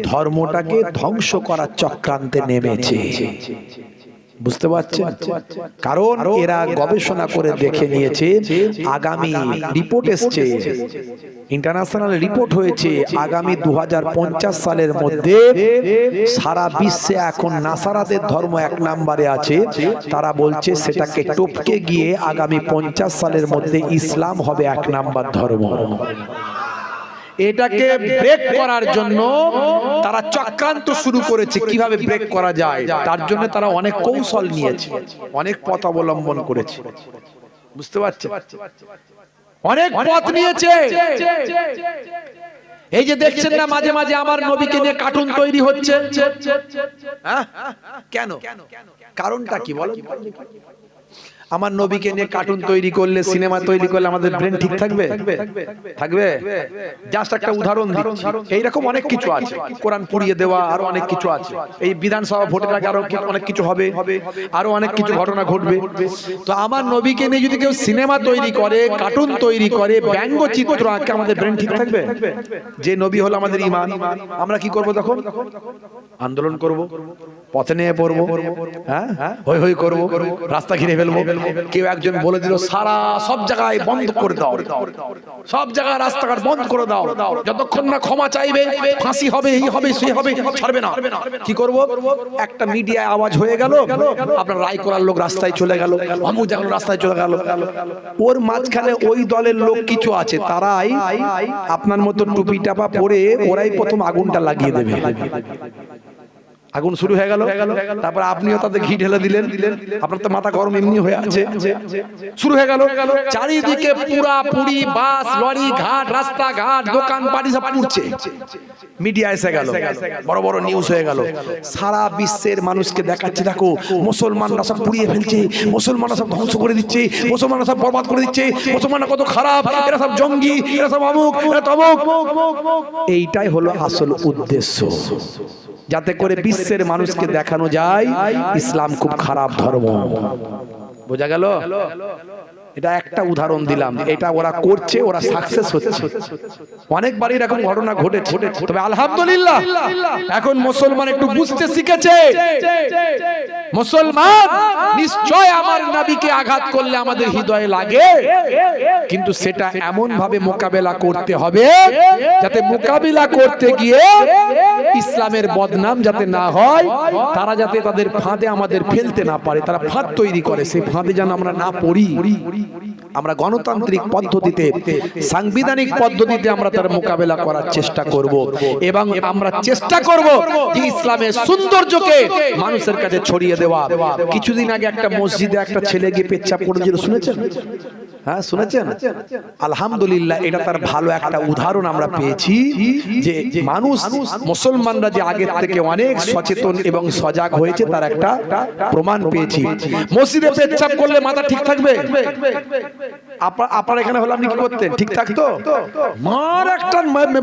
ধর্মটাকে ধ্বংস করার চক্রান্তে নেমেছে। বুঝতে পারছেন? কারণ এরা গবেষণা করে দেখে নিয়েছে, আগামী রিপোর্ট এসছে, ইন্টারন্যাশনাল রিপোর্ট হয়েছে, আগামী 2050 সালের মধ্যে সারা বিশ্বে এখন নাসারাদের ধর্ম 1 নম্বরে আছে। তারা বলছে সেটাকে টপকে গিয়ে আগামী 50 সালের মধ্যে ইসলাম হবে 1 নম্বর ধর্ম। এটাকে ব্রেক করার জন্য তারা চক্রান্ত শুরু করেছে, কিভাবে ব্রেক করা যায় তার জন্য তারা অনেক কৌশল নিয়েছে, অনেক পথ অবলম্বন করেছে। বুঝতে পারছেন? অনেক পথ নিয়েছে। এই যে দেখছেন না মাঝে মাঝে আমার নবীকে নিয়ে কার্টুন তৈরি হচ্ছে, কেন? কারণটা কি বলেন? আমার নবীকে নিয়ে কার্টুন তৈরি করলে, সিনেমা তৈরি করলে আমাদের ব্রেন ঠিক থাকবে? থাকবে? জাস্ট একটা উদাহরণ দিচ্ছি, এইরকম অনেক কিছু আছে, কোরআন পুড়িয়ে দেওয়া, আরো অনেক কিছু আছে। এই বিধানসভা ভোটের আগে আরো অনেক কিছু হবে, আরো অনেক কিছু ঘটনা ঘটবে। তো আমার নবীকে নিয়ে যদি কেউ সিনেমা তৈরি করে, কার্টুন তৈরি করে, ব্যঙ্গচিত্র আঁকে, আমাদের ব্রেন ঠিক থাকবে? যে নবী হলো আমাদের ঈমান, আমরা কি করব তখন? আন্দোলন করব, পথে নিয়ে পড়বো, হ্যাঁ, হই হই করবো, রাস্তা ঘিরে ফেলবো। কেউ একজন বলে দিল সারা সব জায়গায় বন্ধ করে দাও, সব জায়গায় রাস্তাঘাট বন্ধ করে দাও, যতক্ষণ না ক্ষমা চাইবে ফাঁসি হবে, এই হবে সেই হবে, ছাড়বে না। কি করব? একটা মিডিয়ায় আওয়াজ হয়ে গেল, আপনার রায় করার লোক রাস্তায় চলে গেল, আমু যেমন রাস্তায় চলে গেল, ওর মাঝখানে ওই দলের লোক কিছু আছে, তারাই আপনার মতো টুপি টাপা পরে ওরাই প্রথম আগুনটা লাগিয়ে দেবে। আগুন শুরু হয়ে গেল, তারপর আপনিও তাদের ঘি ঢেলে দিলেন, আপনার তো মাথা গরম এমনি হয়ে আছে, শুরু হয়ে গেল। চারিদিকে পুরা পুরি, বাস, লরি, ঘাট, রাস্তা ঘাট, দোকান পাটি সব পুড়ছে। মিডিয়া এসে গেল, বড় বড় নিউজ হয়ে গেল, সারা বিশ্বের মানুষকে দেখাচ্ছে, দেখো মুসলমানরা সব পুড়িয়ে ফেলছে, মুসলমানরা সব ধ্বংস করে দিচ্ছে, মুসলমানরা সব বরবাদ করে দিচ্ছে, মুসলমানরা কত খারাপ, এরা সব জঙ্গি, এরা সব অমুক, এরা তমুক। এইটাই হলো আসল উদ্দেশ্য, যাতে করে বিশ্বের মানুষকে দেখানো যায় ইসলাম খুব খারাপ ধর্ম। বোঝা গেল? এটা একটা উদাহরণ দিলাম, এটা ওরা করছে, ওরা সাকসেস হচ্ছে। অনেকবার এরকম ঘটনা ঘটেছে, তবে আলহামদুলিল্লাহ এখন মুসলমান একটু বুঝতে শিখেছে। মুসলমান নিশ্চয় আমার নবীকে আঘাত করলে আমাদের হৃদয়ে লাগে, কিন্তু সেটা এমন ভাবে মোকাবেলা করতে হবে যাতে মোকাবেলা করতে গিয়ে ইসলামের বদনাম বদনাম যাতে না হয়, তারা যাতে তাদের ফাঁদে আমাদের ফেলতে না পারে, তারা ফাঁদ তৈরি করে, সেই ফাঁদে যেন আমরা না পড়ি। আমরা গণতান্ত্রিক পদ্ধতিতে, সাংবিধানিক পদ্ধতিতে আমরা তার মোকাবেলা করার চেষ্টা করব এবং আমরা চেষ্টা করব যে ইসলামের সৌন্দর্যকে মানুষের কাছে ছড়িয়ে দেওয়া। কিছুদিন আগে একটা মসজিদে একটা ছেলে গিয়ে পেচ্ছাপ করেছিল, শুনেছেন? হ্যাঁ শুনেছেন? আলহামদুলিল্লাহ, এটা তার ভালো একটা উদাহরণ আমরা পেয়েছি যে মানুষ, মুসলমানরা যে আগের থেকে অনেক সচেতন এবং সজাগ হয়েছে তার একটা প্রমাণ পেয়েছি। মসজিদে পেচ্ছাপ করলে মাথা ঠিক থাকবে? আপনার এখানে হলে আপনি কি করতেন? ঠিক থাকতো? মার একটা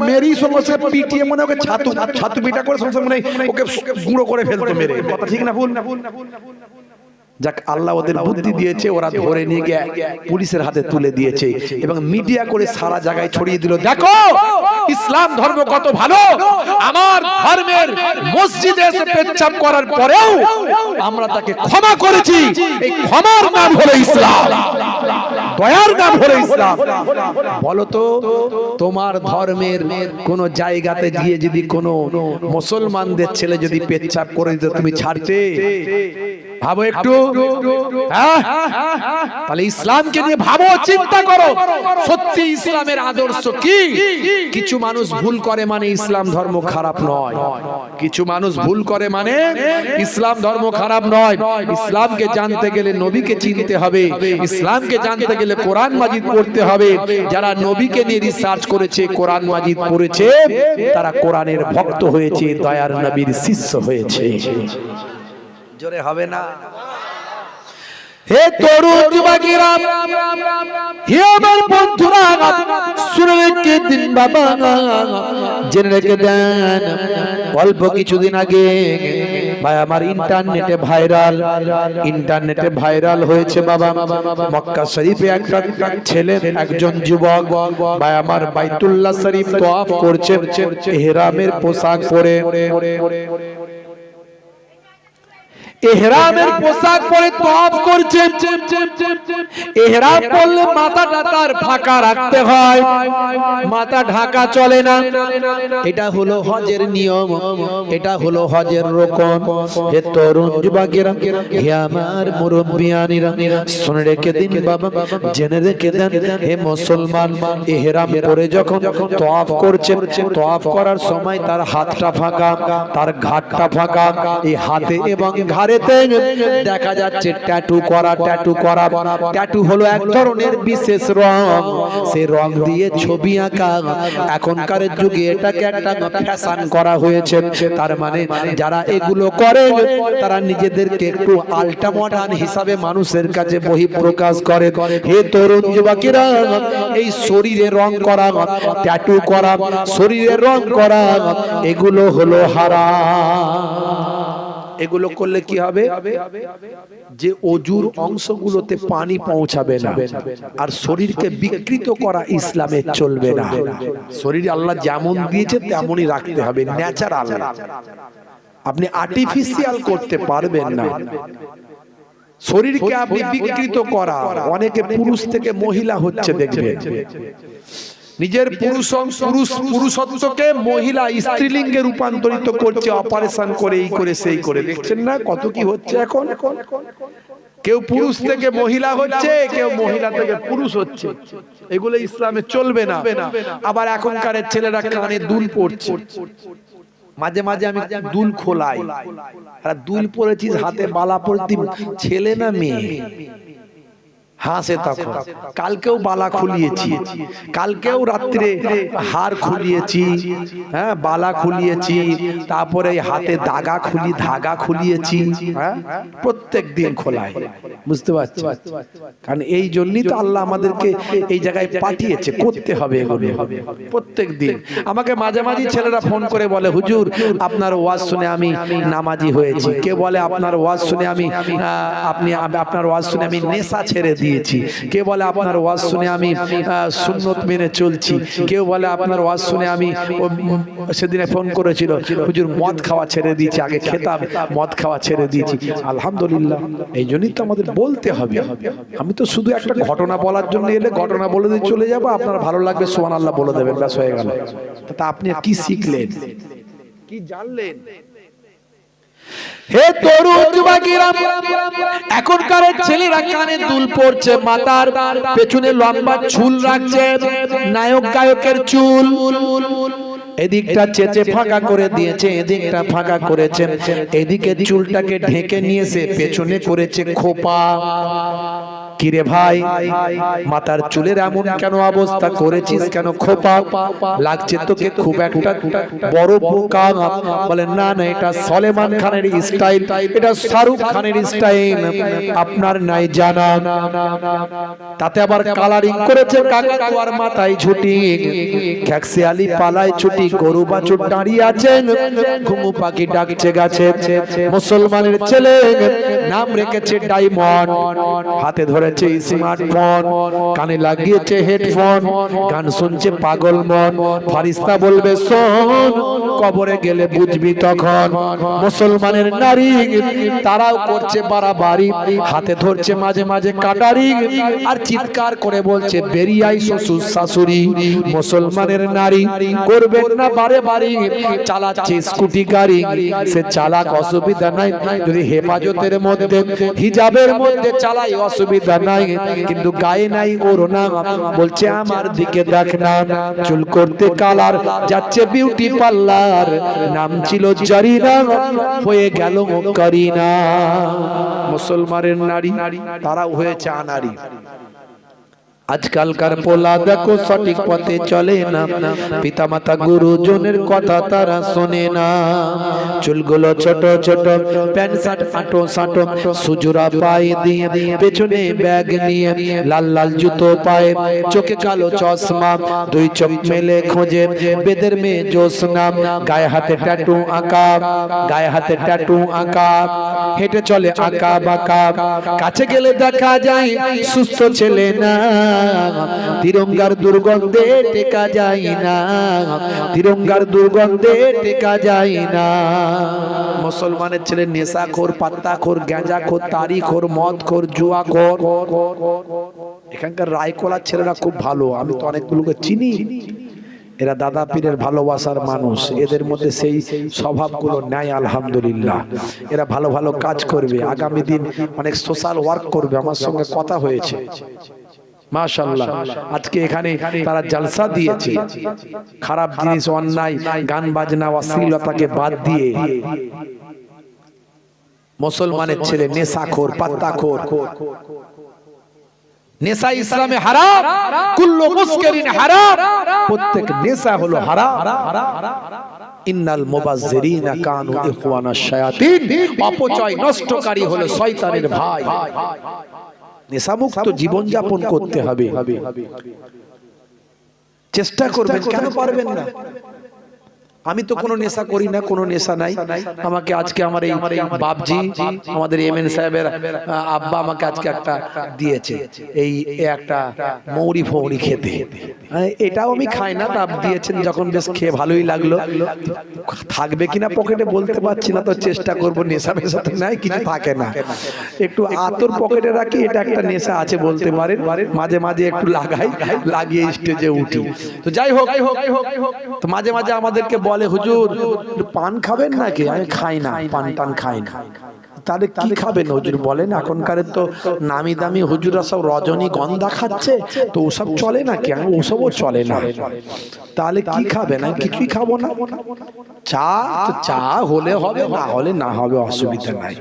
মেরি সমস্যা পিটিয়ে মনে ওকে ছাতু পিটা করে সমস্যা মনে ওকে গুঁড়ো করে ফেলতো মেরে। কথা ঠিক না ভুল? যাক, আল্লাহ ওদের বুদ্ধি দিয়েছে, ওরা ধরে নিয়ে গিয়ে পুলিশের হাতে তুলে দিয়েছে এবং মিডিয়া করে সারা জায়গায় ছড়িয়ে দিল, দেখো ইসলাম ধর্ম কত ভালো, আমার ধর্মের মসজিদে এসে পেচ্ছাপ করার পরেও আমরা তাকে ক্ষমা করেছি। এই ক্ষমার নাম হলো ইসলাম, দয়ার নাম হলো ইসলাম। বলো তো, তোমার ধর্মের কোন জায়গাতে গিয়ে যদি কোন মুসলমানদের ছেলে যদি পেচ্ছাপ করে দিত, তুমি ছাড়তে? ভাবো একটু। তাহলে ইসলামকে নিয়ে ভাবো, চিন্তা করো, সত্যি ইসলামের আদর্শ কি? কিছু মানুষ ভুল করে মানে ইসলাম ধর্ম খারাপ নয়, কিছু মানুষ ভুল করে মানে ইসলাম ধর্ম খারাপ নয়। ইসলামকে জানতে গেলে নবীকে চিনতে হবে, ইসলামকে জানতে গেলে কোরআন মাজিদ পড়তে হবে। যারা নবীকে নিয়ে রিসার্চ করেছে, কোরআন মাজিদ পড়েছে, তারা কোরআনের ভক্ত হয়েছে, দয়ার নবীর শিষ্য হয়েছে। জোরে হবে না? হে তরুণ যুবকেরা, হে আমার বন্ধুরা, শুনে রেখে দিন বাবা, জেনে রেখে দেন। অল্প কিছুদিন আগে ভাই আমার ইন্টারনেটে ভাইরাল হয়েছে বাবা, মক্কা শরীফে একটা ছেলে, একজন যুবক ভাই আমার বাইতুল্লাহ শরীফ তওয়াফ করছে ইহরামের পোশাক পরে, ইহরামের পোশাক পরে তওয়াফ করছে। ইহরাম পরলে মাথাটা তার ফাঁকা রাখতে হয়, মাথা ঢাকা চলে না। এটা হলো হজের নিয়ম, এটা হলো হজের রকম। হে তরুণ যুবকেরা, হে আমার মুরব্বিয়ানিরা, শুনে রেখে দিন বাবা, জেনে রেখে দেন। হে মুসলমান, ইহরাম পরে যখন তওয়াফ করছে, তওয়াফ করার সময় তার হাতটা ফাঁকা, তার ঘাটটা ফাঁকা। এই হাতে এবং ঘাড়েতে দেখা যাচ্ছে ট্যাটু করা। ট্যাটু হলো এক ধরনের বিশেষ রং, সেই রং দিয়ে ছবি আঁকা। এখনকার যুগে এটাকে একটা ফ্যাশন করা হয়েছে। তার মানে যারা এগুলো করে তারা নিজেদেরকে একটু আল্ট্রা মডার্ন হিসাবে মানুষের কাছে বহিঃপ্রকাশ করে। হে তরুণ যুবকেরা, এই শরীরে রং করা, ট্যাটু করা, শরীরে রং করা, এগুলো হলো হারাম। এগুলো করলে কি হবে? যে অজুর অংশগুলোতে পানি পৌঁছাবে না, আর শরীরকে বিকৃত করা ইসলামে চলবে না। শরীর আল্লাহ যেমন দিয়েছে তেমনই রাখতে হবে, ন্যাচারাল। আপনি আর্টিফিশিয়াল করতে পারবেন না। শরীরকে আপনি বিকৃত করা, অনেকে পুরুষ থেকে মহিলা হচ্ছে দেখবেন, নিজের পুরুষত্বকে মহিলা স্ত্রীলিঙ্গে রূপান্তরিত করছে, অপারেশন করে, এই করে সেই করে। দেখছেন না কত কি হচ্ছে এখন? কেউ পুরুষ থেকে মহিলা হচ্ছে, কেউ মহিলা থেকে পুরুষ হচ্ছে। এগুলো ইসলামে চলবে না। আবার এখনকার ছেলেরা কানে দুল পড়ছে, মাঝে মাঝে আমি দুল খোলাই, দুল পরেছিস, হাতে বালা পড়তি, ছেলে না মেয়ে? হাসে তখন। কালকেও বালা খুলিয়েছি, কালকেও রাত্রে হার খুলিয়েছি, হ্যাঁ বালা খুলিয়েছি, তারপরে হাতে ধাগা খুলিয়েছি, হ্যাঁ প্রত্যেক দিন খোলাই। বুঝতে পারছি? কারণ এই জন্যই তো আল্লাহ আমাদেরকে এই জায়গায় পাঠিয়েছে, করতে হবে এগুলো প্রত্যেক দিন। আমাকে মাঝে মাঝে ছেলেরা ফোন করে বলে, হুজুর আপনার ওয়াজ শুনে আমি নামাজি হয়েছি। কে বলে আপনার ওয়াজ শুনে আমি আপনার ওয়াজ শুনে আমি নেশা ছেড়ে দিয়েছি। কে বলে আপনার ওয়াজ শুনে আমি সুন্নত মেনে চলছি। কেউ বলে আপনার ওয়াজ শুনে আমি, সেদিনে ফোন করেছিল, হুজুর মদ খাওয়া ছেড়ে দিয়েছি, আগে খেতাম, মদ খাওয়া ছেড়ে দিয়েছি। আলহামদুলিল্লাহ, এই জন্যই তো আমাদের বলতে হবে। আমি তো শুধু একটা ঘটনা বলার জন্য এলে ঘটনা বলে দিয়ে চলে যাবো, আপনার ভালো লাগবে সুবহানাল্লাহ বলে দেবেন, ব্যাস হয়ে গেল। তা আপনি কি শিখলেন, কি জানলেন? হে তরুণ যুবকেরা, এখনকার ছেলেরা কানে দুল পড়ছে, মাথার পেছনে লম্বা চুল রাখছে, নায়ক গায়কের চুল। এদিকটা চেচে ফাঁকা করে দিয়েছে, এদিকটা ফাঁকা করেছে, এদিকে চুলটাকে ঢেকে নিয়েছে, পেছনে করেছে খোপা। কিরে ভাই, মাথার চুলের এমন কেন অবস্থা করেছিস, কেন খোপা লাগছে তোকে খুব একটা বড় বোকা? বলে না না, এটা সলেমান খানের স্টাইল, এটা শাহরুখ খানের স্টাইল, আপনার নাই জানা। তাতে আবার কালারিং করেছে, কাকার মাথায় ঝুটি, খ্যাকসিয়ালি পালায় ছুটি, গরু বাছুর দাঁড়িয়ে আছেন, ঘুমু পাখি ডাকছে গাছে। মুসলমানের ছেলে নাম রেখেছে ডায়মন্ড, হাতে ধরেছে স্মার্টফোন, কানে লাগিয়েছে হেডফোন, গান শুনছে পাগল মন। ফারিস্তা বলবে শোন, কবরে গেলে বুঝবি তখন। মুসলমানের নারী তারাও করছে বাড়াবাড়ি, হাতে ধরছে মাঝে মাঝে কাটারি, আর চিৎকার করে বলছে বেরিয়াই শ্বশুর শাশুড়ি। মুসলমানের নারী করবেন না বারে বাড়ি, চালাচ্ছে স্কুটি গাড়ি, সে চালাক অসুবিধা নাই, যদি হেফাজতের মধ্যে হিজাবের মধ্যে চালাই অসুবিধা নাই, কিন্তু গায়ে নাই ওড়না, বলছে আমার দিকে দেখ না। চুল করতে কালার, যাচ্ছে বিউটি পার্লার, নাম ছিল জারিনা, হয়ে গেল করিনা। মুসলমানের নারী তারাও হয়েছে আনারি। আজকালকার পোলা দেখো সঠিক পথে চলে না, পিতামাতা গুরুজনের কথা তারা শোনে না। চুলগুলো ছোট ছোট, প্যান্ট শার্ট আটো সাটো, সুজুরা পায়ে দিয়ে, পেছনে ব্যাগ নিয়ে, লাল লাল জুতো পায়ে, চোখে কালো চশমা, দুই চোখ মেলে খোঁজে বেদের মেয়ে জোসনা, গায়ে হাতে ট্যাটু আঁকা, গায়ে হাতে ট্যাটু আঁকা, হেঁটে চলে আঁকা বাঁকা, কাছে গেলে দেখা যায় সুস্থ ছেলে না, তিরঙ্গার দুর্গন্ধে টেকা যায় না, তিরঙ্গার দুর্গন্ধে টেকা যায় না। মুসলমানের ছেলে নেশাখোর, পাত্তাখোর, গাঁজাখোর, তারিখোর, মদখোর, জুয়াখোর। এখানকার রায়কোলার ছেলেরা খুব ভালো, আমি তো অনেকগুলোকে চিনি, এরা দাদা পীরের ভালোবাসার মানুষ, এদের মধ্যে সেই স্বভাবগুলো নাই আলহামদুলিল্লাহ। এরা ভালো ভালো কাজ করবে, আগামী দিন অনেক সোশ্যাল ওয়ার্ক করবে, আমার সঙ্গে কথা হয়েছে মাশাআল্লাহ। আজকে এখানে তারা জলসা দিয়েছে, খারাপ জিনিস, অন্যায়, গান বাজনা, অশ্লীলতাকে বাদ দিয়ে মুসলমানের ছেলে নেশাখোর, পাত্তাখোর। নেশা ইসলামে হারাম, কুল্লু মুসকিরিন হারাম, প্রত্যেক নেশা হলো হারাম। ইন্নাল মুবাজ্জিরিনা কানু ইখওয়ানাশ শায়াতিন, অপচয় নষ্টকারী হলো শয়তানের ভাই। নেশামুক্ত জীবন যাপন করতে হবে, চেষ্টা করবেন, কেন পারবেন না? আমি তো কোনো নেশা করি না, কোনো নেশা নাই। আমাকে আজকে আমার এই বাপজি, আমাদের এমএন সাহেবের আব্বা আমাকে আজকে একটা দিয়েছে, এই একটা মৌরি ফৌরি খেতে, এটাও আমি খাই না, তা দিয়েছেন যখন বেশ খেয়ে ভালোই লাগলো। থাকবে কিনা পকেটে বলতে পারছি না, তো চেষ্টা করবো। নেশা মেশা তো নাই, কিছু থাকে না, একটু আতর পকেটে রাখি, এটা একটা নেশা আছে বলতে পারেন। মাঝে মাঝে একটু লাগাই, লাগিয়ে স্টেজে উঠি। তো যাই হোক, তো মাঝে মাঝে আমাদেরকে বলে হুজুর পান খাবেন নাকি? আমি খাই না, পান টান খাই না। তাহলে কি খাবেন হুজুর বলেন? এখনকার তো নামি দামি হুজুরা সব রজনীগন্ধা খাচ্ছে, তো ওসব চলে নাকি? আমি ওসবও চলে না। তাহলে কি খাবেন? আমি কিছুই খাবো না। চা, তো চা হলে হবে, না হলে না হবে, অসুবিধা নাই।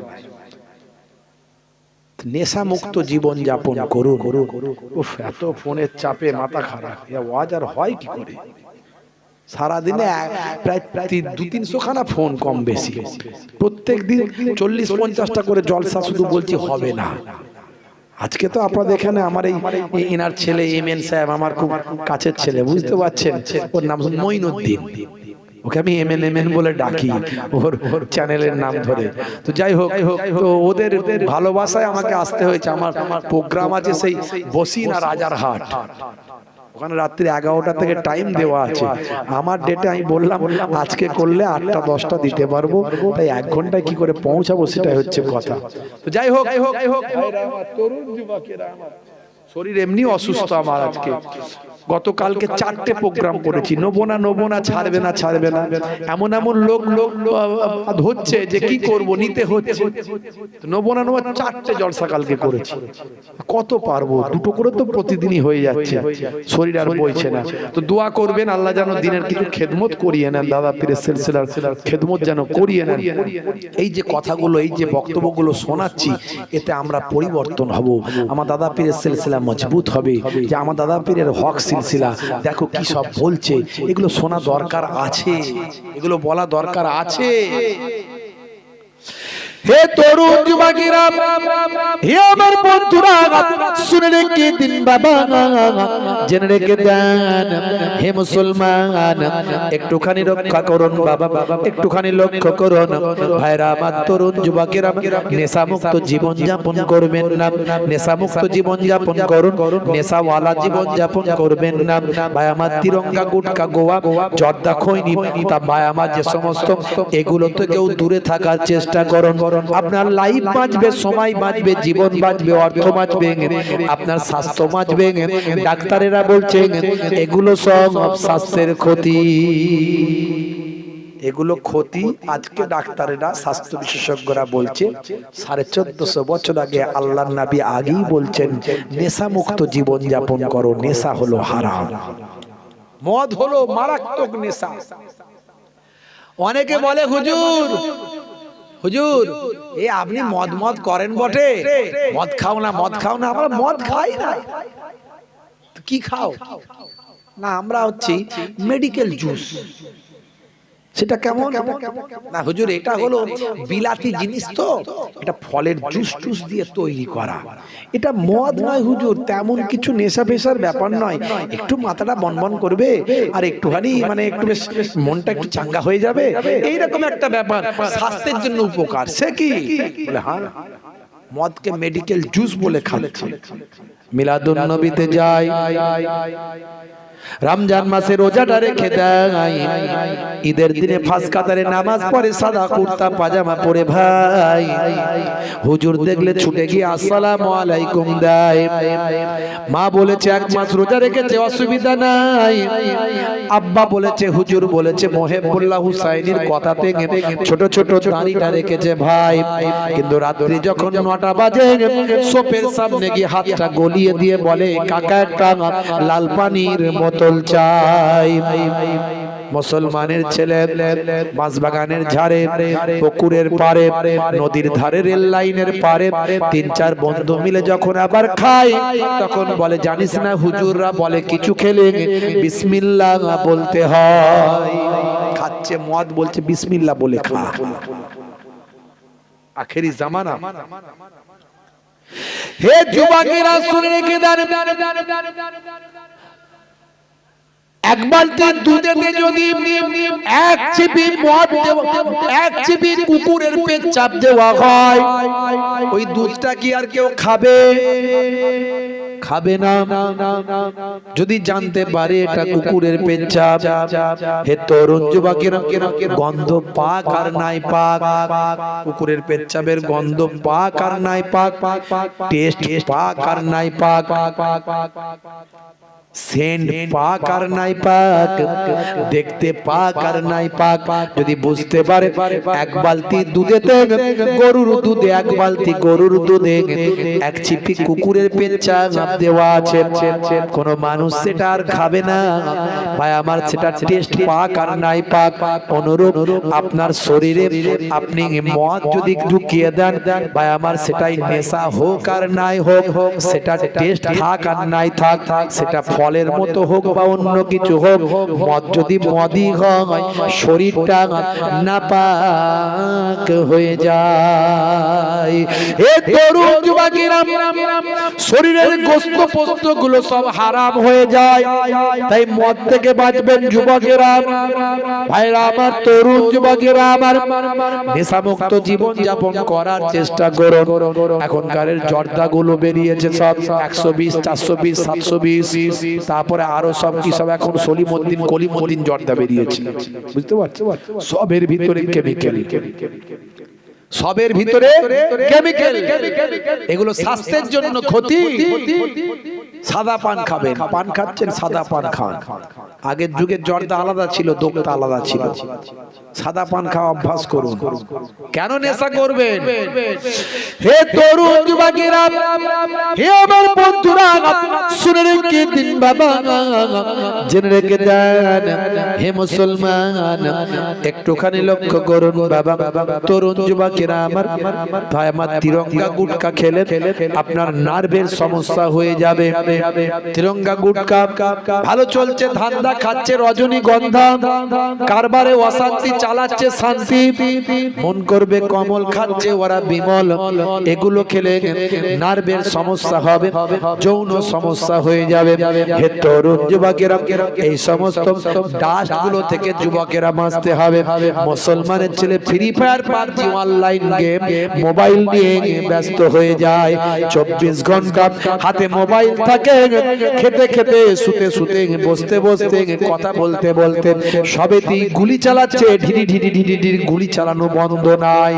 নেশা মুক্ত জীবন যাপন করুন। উফ, এত ফোনের চাপে মাথা খারাপ, ওয়াজ আর হয় কি করে? সারাদিনে প্রায় 200-300 খানা ফোন কম বেশি, প্রত্যেক দিন 40-50টা করে জলসা, শুধু বলছি হবে না। আজকে তো আপনাদের এখানে আমার এই এনার ছেলে এমএন সাহেব, আমার খুব কাছের ছেলে, বুঝতে পারছেন, ওর নাম মঈনুদ্দিন, ওকে আমি এমএন বলে ডাকি, ওর চ্যানেলের নাম ধরে। তো যাই হোক, তো ওদের ভালোবাসায় আমাকে আসতে হয়েছে। আমার প্রোগ্রাম আছে সেই বসিনা রাজারহাট, ওখানে রাত্রি 11টা থেকে টাইম দেওয়া আছে। আমার ডেটে আমি বললাম আজকে করলে 8টা-10টা দিতে পারবো, তাই 1 ঘন্টায় কি করে পৌঁছাবো সেটাই হচ্ছে কথা। তো যাই হোক, তরুণ যুবকেরা আমার, শরীর এমনি অসুস্থ আমার আজকে। গতকালকে 4টে প্রোগ্রাম করেছি, নবো না ছাড়বে না এমন লোক হচ্ছে যে কি করব, নিতে হচ্ছে। নবো না 4টে জলসা কালকে করেছি, কত পারবো, 2টো করে তো প্রতিদিনই হয়ে যাচ্ছে, শরীর আর বইছে না। তো দোয়া করবেন আল্লাহ যেন দিনের কিছু খেদমত করিয়ে নেন, দাদা পীরের সিলসিলার খেদমত যেন করিয়ে নেন। এই যে কথাগুলো, এই যে বক্তব্যগুলো শোনাচ্ছি, এতে আমরা পরিবর্তন হব, আমার দাদা পীরের সিলসিলা মজবুত হবে। যে আমার দাদা পীরের হক সিলসিলা দেখো কি সব বলছে, এগুলো শোনা দরকার আছে, এগুলো বলা দরকার আছে। হে তরুণ যুবকেরা, হে আমার বন্ধুরা, শুনে রেখে দিন বাবা, জেনে রেখে দেন। হে মুসলমান, একটুখানি রক্ষা করুন বাবা, একটুখানি লক্ষ্য করুন ভাইরা আমার, তরুণ যুবকেরা, নেশা মুক্ত জীবন যাপন করবেন না, নেশা মুক্ত জীবন যাপন করুন, নেশাওয়ালা জীবন যাপন করবেন না ভাই আমার। তিরঙ্গা, গুটকা, গোয়া, জর্দা, খৈনি, তা ভাই আমার যে সমস্ত এগুলো থেকেও দূরে থাকার চেষ্টা করুন। আপনার লাইফ বাঁচবে, সময় বাঁচবে, জীবন বাঁচবে, অর্থ বাঁচবে, আপনার স্বাস্থ্য বাঁচবে। ডাক্তারেরা বলছেন এগুলো সব স্বাস্থ্যের ক্ষতি, এগুলো ক্ষতি। আজকে ডাক্তারেরা, স্বাস্থ্য বিশেষজ্ঞরা বলছে 1450 বছর আগে আল্লাহর নবী আগেই বলছেন নেশা মুক্ত জীবন যাপন করো, নেশা হলো হারাম, মদ হলো মারাত্মক নেশা। অনেকে বলে হুজুর এই আপনি মদ করেন বটে, মদ খাও না, আমরা মদ খাই না। কি খাও না? আমরা হচ্ছে মেডিকেল জুস। সেটা কেমন না হুজুর? এটা হলো বিলাতি জিনিস, তো এটা ফলের জুস দিয়ে তৈরি করা, এটা মদ নয় হুজুর, তেমন কিছু নেশা পেশার ব্যাপার নয়। একটু মাথাটা বনবন করবে আর একটুখানি একটু বেশ মনটা একটু চাঙ্গা হয়ে যাবে, এইরকম একটা ব্যাপার, স্বাস্থ্যের জন্য উপকার। সে কি বলে? হ্যাঁ, মদকে মেডিকেল জুস বলে খাচ্ছে। মিলাদুন নবীতে যায়, রমজান মাসে রোজাটা রেখে দেয়, ঈদের দিনে ফাঁস কাতারে নামাজ পড়ে, সাদা কুর্তা পাজামা পরে ভাই, হুজুর দেখলে ছুটে গিয়ে আসসালামু আলাইকুম দেয়। মা বলেছে 1 মাস রোজা রেখেছে, অসুবিধা নাই। আব্বা বলেছে, হুজুর বলেছে, মোহেবুল্লাহ হুসাইনের কথাতে ছোট ছোট দাড়িটা রেখেছে ভাই। কিন্তু রাত্রি যখন 9টা বাজে, সোপের সামনে গিয়ে হাতটা গলিয়ে দিয়ে বলে, কাকা একটা লাল পানির বোতল চাই। মুসলমানের ছেলে বাঁশবাগানের ঝাড়ে, পুকুরের পারে, নদীর ধারে, রেল লাইনের পারে 3-4 বন্ধু মিলে যখন আবার খায়, তখন বলে, জানিস না হুজুররা বলে কিছু খেলে বিসমিল্লাহ বলতে হয়। খাচ্ছে মদ, বলছে বিসমিল্লাহ বলে খা। আখেরি জামানা। হে যুবকেরা, শুনে রেখে দেন, 1 বালতি দুধেতে যদি 1 চিপি মদ, 1 চিপি কুকুরের পেচ্ছাপ দেওয়া হয়, ওই দুধটা কি আর কেউ খাবে? খাবে না। যদি জানতে পারে এটা কুকুরের পেচ্ছাপ, হে তরুণ যুবকেরা, গন্ধ পাক আর নাই পাক, কুকুরের পেচ্ছাপের গন্ধ পাক আর নাই পাক, টেস্ট পাক আর নাই পাক, সেন্ট পাক আর নাই পাক, দেখতে পাক আর নাই পাক। যদি বুঝতে পারে 1 বালতি দুধেতে, গরুর দুধে 1 বালতি গরুর দুধে 1 চিপি কুকুরের পেচ্ছাপ দেওয়া আছে, কোন মানুষ সেটা আর খাবে না ভাই আমার। সেটা টেস্ট পাক আর নাই পাক। অনুরূপ আপনার শরীরে আপনি মদ যদি ঢুকিয়ে দেন ভাই আমার, সেটাই নেশা হোক আর নাই হোক, সেটা টেস্ট থাক আর নাই থাক, সেটা ফলের মতো হোক বা অন্য কিছু হোক, মদ যদি মদই হয়, শরীরটা নাপাক হয়ে যায়। হে তরুণ যুবকেরা, শরীরের গোশত পোস্ত গুলো সব হারাম হয়ে যায়, তাই মদ থেকে বাঁচবেন যুবকেরা, ভাইরা আমার, তরুণ যুবকেরা আমার, নেশামুক্ত জীবন যাপন করার চেষ্টা করুন। এখনকার জর্দা গুলো বেরিয়েছে সব 120, 420, 720, তারপরে আরো সব কি সব এখন সলিমউদ্দিন, কলিমউদ্দিন জর্দা বেরিয়েছে, বুঝতে পারছো? সবের ভিতরে কেমিক্যাল। সবের ভিতরে কেমিক্যাল, এগুলো স্বাস্থ্যের জন্য ক্ষতি। সাদা পান খাবেন, পান খাচ্ছেন সাদা পান খান। আগের যুগের জর্দা আলাদা ছিল, দোক্তা আলাদা ছিল। সাদা পান খাওয়া অভ্যাস করুন। কেন নেশা করবেন? হে তরুণ যুবকেরা, হে আমার বন্ধুরা, শুনে রেখে দিন বাবা, জেনে রেখে দেন। হে মুসলমান, একটুখানি লক্ষ্য করুন বাবা, তরুণ যুবকেরা আমার ভাই, আমার তিরঙ্গা গুটকা খেলে আপনার নার্ভের সমস্যা হয়ে যাবে। তিরঙ্গা গুটকা ভালো চলছে, ধান্দা খাচ্ছে রজনীগন্ধা, কারবারে অশান্তি চালাচ্ছে শান্তি, মন করবে কমল, খাচ্ছে ওরা বিমল। এগুলো খেলে নার্ভের সমস্যা হবে, যৌন সমস্যা হয়ে যাবে। হে তরুণ যুবকেরা, এই সমস্ত ডাস্ট গুলো থেকে যুবকেরা বাঁচতে হবে। মুসলমানের ছেলে free fire, PUBG, online game, mobile নিয়ে ব্যস্ত হয়ে যায়। 24 ঘন্টা হাতে মোবাইল থাকে, খেতে খেতে, শুতে শুতে, বসতে বসতে, কথা বলতে বলতে, সবেতেই গুলি চালাচ্ছে। ঢিরি ঢিরি ঢিরি ঢিরি গুলি চালানো বন্ধ নাই,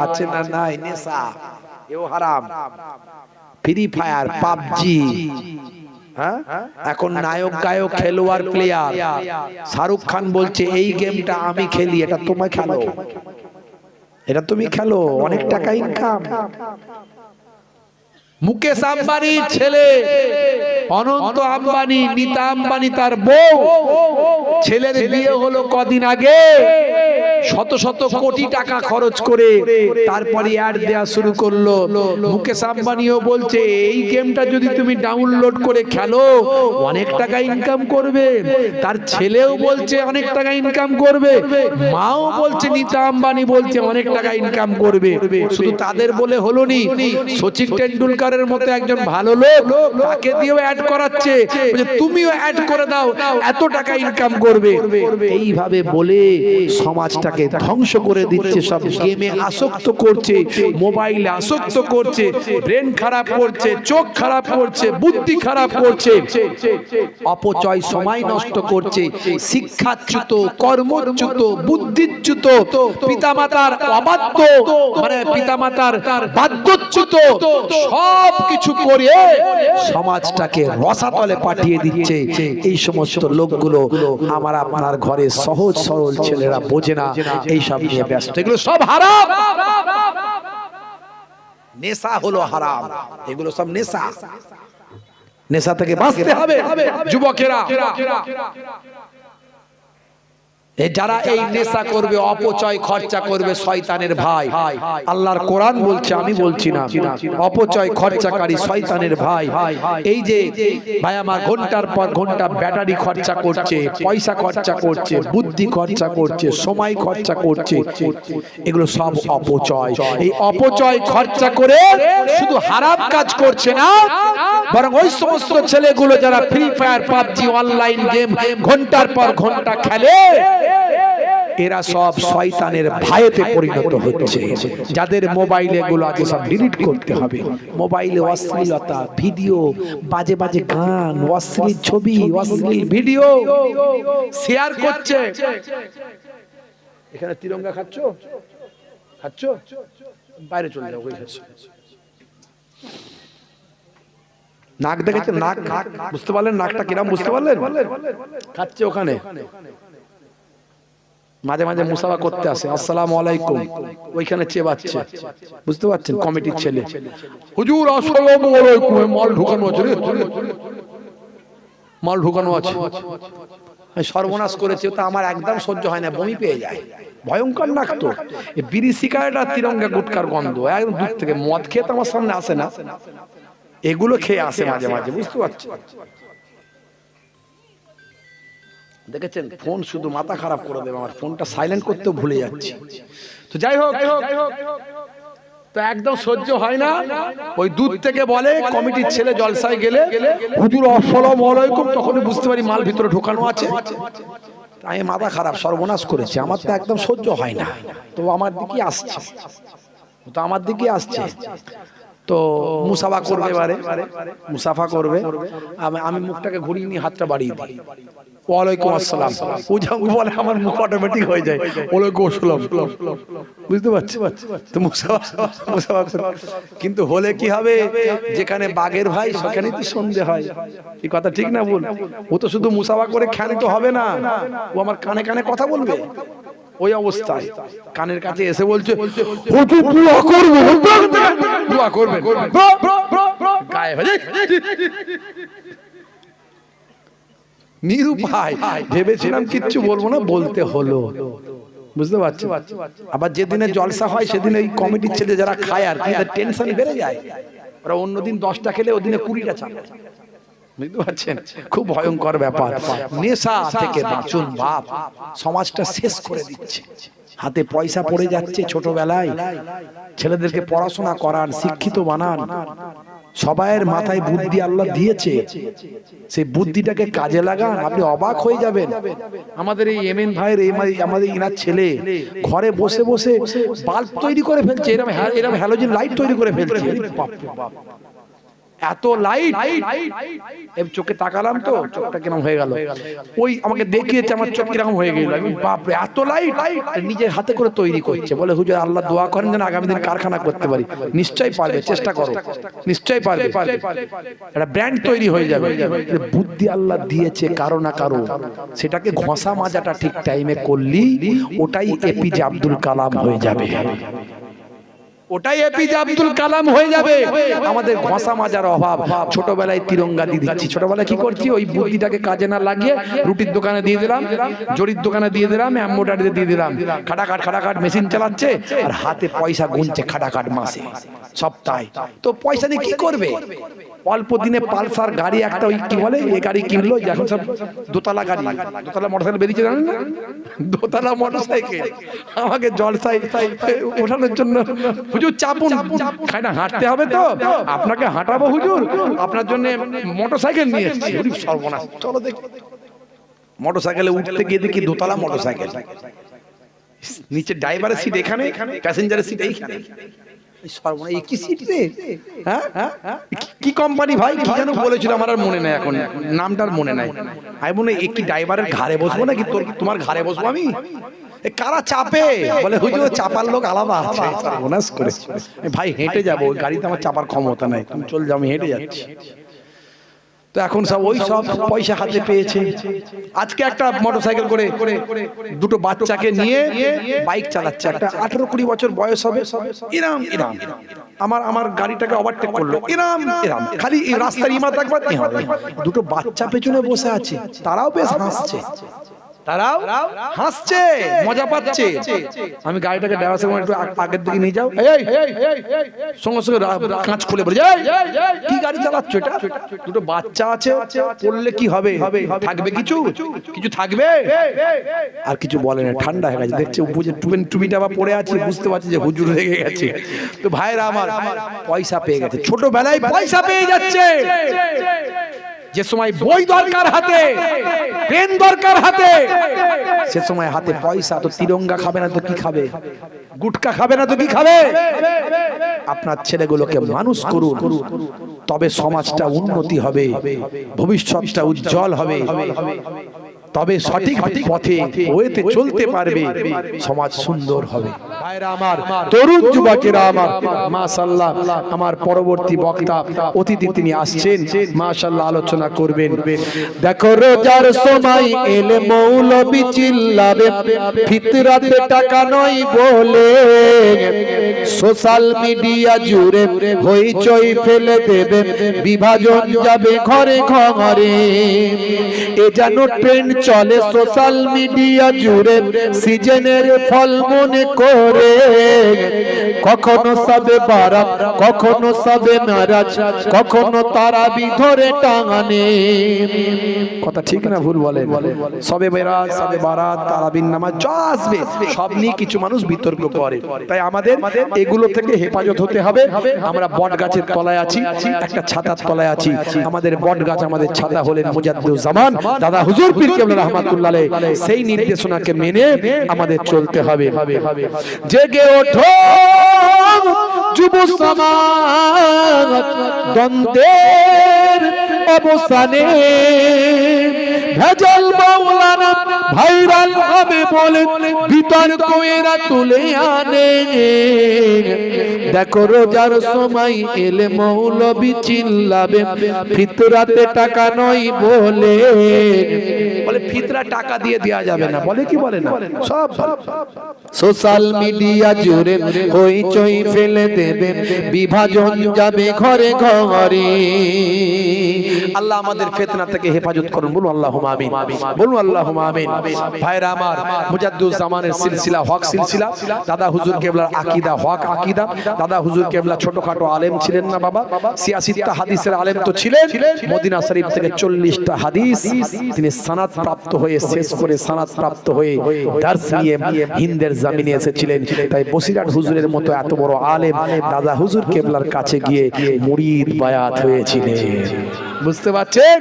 আছে না নাই? নেশা, এও হারাম। ফ্রি ফায়ার, পাবজি, হ্যাঁ, এখন নায়ক গায়ক খেলোয়াড় প্লেয়ার শাহরুখ খান বলছে এই গেমটা আমি খেলি, এটা তোমায় খেলো, এটা তুমি খেলো, অনেক টাকা ইনকাম। মুকেশ আম্বানির ছেলে অনন্ত আম্বানি, নীতা আম্বানি তার বউ, ছেলের বিয়ে হলো কদিন আগে, শত শত কোটি টাকা খরচ করে তারপরে অ্যাড দেয়া শুরু করলো। মুকেশ আম্বানিও বলছে এই গেমটা যদি তুমি ডাউনলোড করে খেলো অনেক টাকা ইনকাম করবে। তার ছেলেও বলছে অনেক টাকা ইনকাম করবে, মাও বলছে, নীতা আম্বানি বলছে অনেক টাকা ইনকাম করবে। শুধু তাদের বলে হলো নি, সচিন টেন্ডুলকারের মতো একজন ভালো লোক, তাকে দিয়েও অ্যাড করাচ্ছে, তুমিও অ্যাড করে দাও, এত টাকা ইনকাম করবে। এইভাবে বলে সমাজটাকে ধ্বংস করে দিচ্ছে। সব গেমে আসক্ত করছে, মোবাইলে আসক্ত করছে, ব্রেন খারাপ করছে, চোখ খারাপ করছে, বুদ্ধি খারাপ করছে, অপচয় সময় নষ্ট করছে, শিক্ষাচ্যুত, কর্মচ্যুত, বুদ্ধিচ্যুত, পিতামাতার অবাধ্য, মানে পিতামাতার বাধ্যচ্যুত, সব কিছু করে সমাজটাকে রসাতলে পাঠিয়ে দিচ্ছে। এই সমস্ত লোকগুলো আমার আপনার ঘরে সহজ সরল ছেলেরা বোঝে না, এই সব নিয়ে ব্যস্ত। এগুলো সব হারাম, নেশা হলো হারাম, এগুলো সব নেশা। নেশা থেকে বাঁচতে হবে যুবকেরা। যারা এই নেশা করবে, অপচয় খরচা করবে, শয়তানের ভাই। আল্লাহর কোরআন বলছে, আমি বলছি না। অপচয় খরচাকারী শয়তানের ভাই। এই যে ভাই আমার ঘন্টার পর ঘন্টা ব্যাটারি খরচা করছে, পয়সা খরচা করছে, বুদ্ধি খরচা করছে, সময় খরচা করছে, এগুলো সব অপচয়। এই অপচয় খরচা করে শুধু হারাম কাজ করছে না, বরং ওই সমস্ত ছেলেগুলো যারা free fire, PUBG, online game ঘন্টার পর ঘন্টা খেলে, এরা সব শয়তানের ভাইতে পরিণত হচ্ছে। যাদের মোবাইলে গুলো আছে সব ডিলিট করতে হবে। মোবাইলে অশ্লীলতা, ভিডিও, বাজে বাজে গান, অশ্লীল ছবি, অশ্লীল ভিডিও শেয়ার করছে। এখানে তিরঙ্গা খাচ্ছো, খাচ্ছো, বাইরে চলে যাও। নাক দেখেছেন? নাক বুঝতে পারলেন? নাকটা কিরাম বুঝতে পারলেন? খাচ্ছে ওখানে, মাঝে মাঝে মুসাফা করতে আসে, আসসালামু আলাইকুম, ওইখানে চেবাচ্ছে। বুঝতে পারছেন? কমিটির ছেলে, হুজুর আসসালামু আলাইকুম, মাল ঢুকানো আছে রে, মাল ঢুকানো আছে। সর্বনাশ করেছে, তা আমার একদম সহ্য হয় না, বমি পেয়ে যায়, ভয়ঙ্কর নাক তো। বিড়ি সিগারেট আর তিরঙ্গা গুটকার গন্ধ একদম দূর থেকে। মদ খেয়ে তো আমার সামনে আসে না, এগুলো খেয়ে আসে মাঝে মাঝে। বুঝতে পারছেন? দেখেছেন? ফোন শুধু মাথা খারাপ করে দেবে। আমার ফোনটা সাইলেন্ট করতেও ভুলে যাচ্ছি। তো যাই হোক, তো একদম সহ্য হয় না। ওই দূর থেকে বলে, কমিটির ছেলে জলসায় গেলে, হুজুর আসসালামু আলাইকুম, তখনই বুঝতে পারি মাল ভিতরে ঢোকানো আছে। আমি মাথা খারাপ, সর্বনাশ করেছে। আমার তো একদম সহ্য হয় না, তো আমার দিকে আসছে, তো আমার দিকে আসছে। তো মুসাফা করবে, এবারে মুসাফা করবে, আমি মুখটাকে ঘুরিয়ে নিয়ে হাতটা বাড়িয়ে দিই, ওয়ালাইকুম আসসালাম। ও যখন বলে আমার মুখ অটোমেটিক হয়ে যায় ওয়ালাইকুম আসসালাম, বুঝতে পারছি। তো মুসাফা কিন্তু হলে কি হবে, যেখানে বাঘের ভাই সেখানেই তো সন্ধে হয়, এই কথা ঠিক না বল? ও তো শুধু মুসাফা করে ক্ষান্ত হবে না, ও আমার কানে কানে কথা বলবে। ওই অবস্থায় কানের কাছে এসে বলছে দোয়া করবে, গায়ে নিরুপায়, ভেবেছিলাম কিচ্ছু বলবো না, বলতে হলো, বুঝতে পারছো? আবার যেদিনে জলসা হয় সেদিন এই কমিটির ছেলে যারা খায় আর কি, টেনশন বেড়ে যায়, ওরা অন্যদিন 10টা খেলে ওদিনে 20টা চালে, বুঝতে পারছেন? খুব ভয়ঙ্কর ব্যাপার। নেশা থেকে বাঁচুন বাপ, সমাজটা শেষ করে দিচ্ছে। হাতে পয়সা পড়ে যাচ্ছে ছোটবেলায়, ছেলেদেরকে পড়াশোনা করান, শিক্ষিত বানান। সবাইয়ের মাথায় বুদ্ধি আল্লাহ দিয়েছে, সেই বুদ্ধিটাকে কাজে লাগান, আপনি অবাক হয়ে যাবেন। আমাদের এই এমএন ভাইয়ের আমাদের ইনার ছেলে ঘরে বসে বসে বাল্ব তৈরি করে ফেলছে, এরকম হ্যালোজেন লাইট তৈরি করে ফেলছে। এত লাইট, চোখে তাকালাম তো চোখটা কিরকম হয়ে গেল, ওই আমাকে দেখিয়েছে আমার চোখ কিরকম হয়ে গেল, আমি বাপরে এত লাইট, নিজের হাতে করে তৈরি করছে। বলে হুজুর আল্লাহ দোয়া করেন যেন আগামী দিন কারখানা করতে পারি। নিশ্চয়ই পারবে, চেষ্টা করো, নিশ্চয়ই পারবে, একটা ব্র্যান্ড তৈরি হয়ে যাবে। বুদ্ধি আল্লাহ দিয়েছে কারো না কারো, সেটাকে ঘষা মাজাটা ঠিক টাইমে করলি ওটাই এপিজে আব্দুল কালাম হয়ে যাবে, ওটাই এপিজে আব্দুল কালাম হয়ে যাবে। আমাদের ঘষা মাজার অভাব, ছোটবেলায় তিরঙ্গা দিয়ে দিচ্ছি। ছোটবেলায় কি করছি, ওই বুদ্ধিটাকে কাজে না লাগিয়ে রুটির দোকানে দিয়ে দিলাম, জরির দোকানে দিয়ে দিলাম, এম্বোটারিতে দিয়ে দিলাম, খাটাখাট মেশিন চালাচ্ছে আর হাতে পয়সা গুনছে খাটাখাট মাসে সপ্তাহে। তো পয়সা দিয়ে কি করবে? অল্প দিনে পালসার গাড়ি একটা, ওই কি বলে এই গাড়ি কিনলো, এখন সব দোতলা গাড়ি, দোতলা মোটরসাইকেল বেরিয়েছে জানেন না, দোতলা মোটরসাইকেল। আমাকে জলসায় ওঠানোর জন্য হুজুর চাপুন, খাইনা হাঁটতে হবে তো আপনাকে হাঁটাবো হুজুর, আপনার জন্য মোটরসাইকেল নিয়ে এসেছি। সর্বনাশ, চলো দেখি। মোটরসাইকেলে উঠতে গিয়ে দেখি দোতলা মোটরসাইকেল, নিচে ড্রাইভারের সিট এখানে, প্যাসেঞ্জারের সিট এইখানে। কি কোম্পানি ভাই, কি যেন বলেছিল আমার আর মনে নাই, এখন নামটার মনে নাই। আমি মনে একটি ড্রাইভারের ঘাড়ে বসবো নাকি তোমার ঘাড়ে বসবো আমি? কারা চাপে? বলে হুজুর চাপার লোক আলাদা আছে। সর্বনাশ করে ভাই, হেঁটে যাবো, গাড়িতে আমার চাপার ক্ষমতা নাই, তুমি চল যাও, আমি হেঁটে যাচ্ছি। তো এখন সব ওই সব পয়সা হাতে পেয়েছে। আজকে একটা মোটরসাইকেল করে দুটো বাচ্চাকে নিয়ে বাইক চালাচ্ছে, একটা 18-20 বছর বয়স হবে, ইরাম ইরাম আমার গাড়িটাকে ওভারটেক করলো, ইরাম ইরাম, খালি রাস্তার ইমারত একবার দুটো বাচ্চা পেছনে বসে আছে, তারাও বেশ হাসছে, তারাও হাসছে, মজা পাচ্ছে। আমি গাড়িটাকে ড্রাইভার সাহেব একটু আগের দিকে নিয়ে যাও, সঙ্গে সঙ্গে কাঁচ খুলে বলে কি গাড়ি চালাচ্ছ এটা? দুটো বাচ্চা আছে, পড়লে কি হবে? থাকবে কিছু থাকবে? আর কিছু বলে না, ঠান্ডা হয়ে গেছে, দেখছে বুঝে টুপিটা আবার পড়ে আছে, বুঝতে পারছে যে হুজুর রেগে গেছে। তো ভাইরা আমার, পয়সা পেয়ে গেছে, ছোটবেলায় পয়সা পেয়ে যাচ্ছে। যে সময় বই দরকার হাতে, পেন দরকার হাতে, সে সময় হাতে পয়সা। তো তিরঙ্গা খাবে না তো কি খাবে? গুটকা খাবে না তো কি খাবে? আপনার ছেলেগুলোকে মানুষ করুন, তবে সমাজটা উন্নতি হবে, ভবিষ্যৎটা উজ্জ্বল হবে, তবে সঠিক পথে ওয়েতে চলতে পারবে, সমাজ সুন্দর হবে। ভাইরা আমার, তরুণ যুবকেরা আমার, মাশাআল্লাহ আমার পরবর্তী বক্তা অতিথি তিনি আসছেন, মাশাআল্লাহ আলোচনা করবেন। দেখো রোজার সময় এলে মৌলবি চিল্লাবে, ফিতরাতে টাকা নয় বলে, সোশ্যাল মিডিয়া জুড়ে হইচই ফেলে দেবে, বিভাজন যাবে ঘরে ঘরে। এ যেন ট্রেন্ড চলে সোশ্যাল মিডিয়া জুড়ে, সিজনের ফল মনে করে, কখনো সবে বারাত, কখনো সবে মেরাজ, কখনো তারাবি ধরে টাঙানে। কথা ঠিক না ভুল বলেন? সবে মেরাজ, সবে বারাত, তারাবির নামাজ যা আসবে সব নিয়ে কিছু মানুষ বিতর্ক করে। তাই আমাদের এগুলো থেকে হেফাজত হতে হবে। আমরা বট গাছের তলায় আছি, একটা ছাতার তলায় আছি। আমাদের বট গাছ, আমাদের ছাতা হলেন মুজাদ্দিদুজ্জামান দাদা হুজুর পীর কেবলা রাহমাতুল্লাহ আলাইহি। সেই নির্দেশনাকে মেনে আমাদের চলতে হবে। জেগে ওঠো যুব সমাজ দ্বন্দ্বের অবসানে ভেজাল মাওলানা ভাইরাল হবে বলে বিতর্ক এরা তুলে আনে। দেখো রোজার সময় এলে মৌলবি চিল্লাবে ফিতরাতে টাকা নয় বলে। বলে ফিতরা টাকা দিয়ে দেয়া যাবে না, বলে কি বলে না, সব সোশ্যাল মিডিয়া জুড়ে হইচই ফেলে দেবে, বিভাজন যাবে ঘরে ঘরে। আল্লাহ আমাদের ফিতনা থেকে হেফাজত করুন, বলুন আল্লাহুম্মা আমিন, বলুন আল্লাহুম্মা আমিন। ভাইরা আমার, মুজাদ্দুদ জামানের সিলসিলা হক সিলসিলা, দাদা হুজুর কেবলার আকীদা হক আকীদা। দাদা হুজুর কেবলা ছোটখাটো আলেম ছিলেন না বাবা, 86টা হাদিসের আলেম তো ছিলেন। মদিনা শরীফ থেকে 40টা হাদিস তিনি সনদ প্রাপ্ত হয়ে শেষ করে সনদ প্রাপ্ত হয়ে দর্স নিয়ে হিন্দের জমিনে এসেছিলেন। তাই বসিরহাট হুজুরের মতো এত বড় আলেম দাদা হুজুর কেবলার কাছে গিয়ে মুরিদ বায়াত হয়েছিলেন। বুঝতে পারছেন?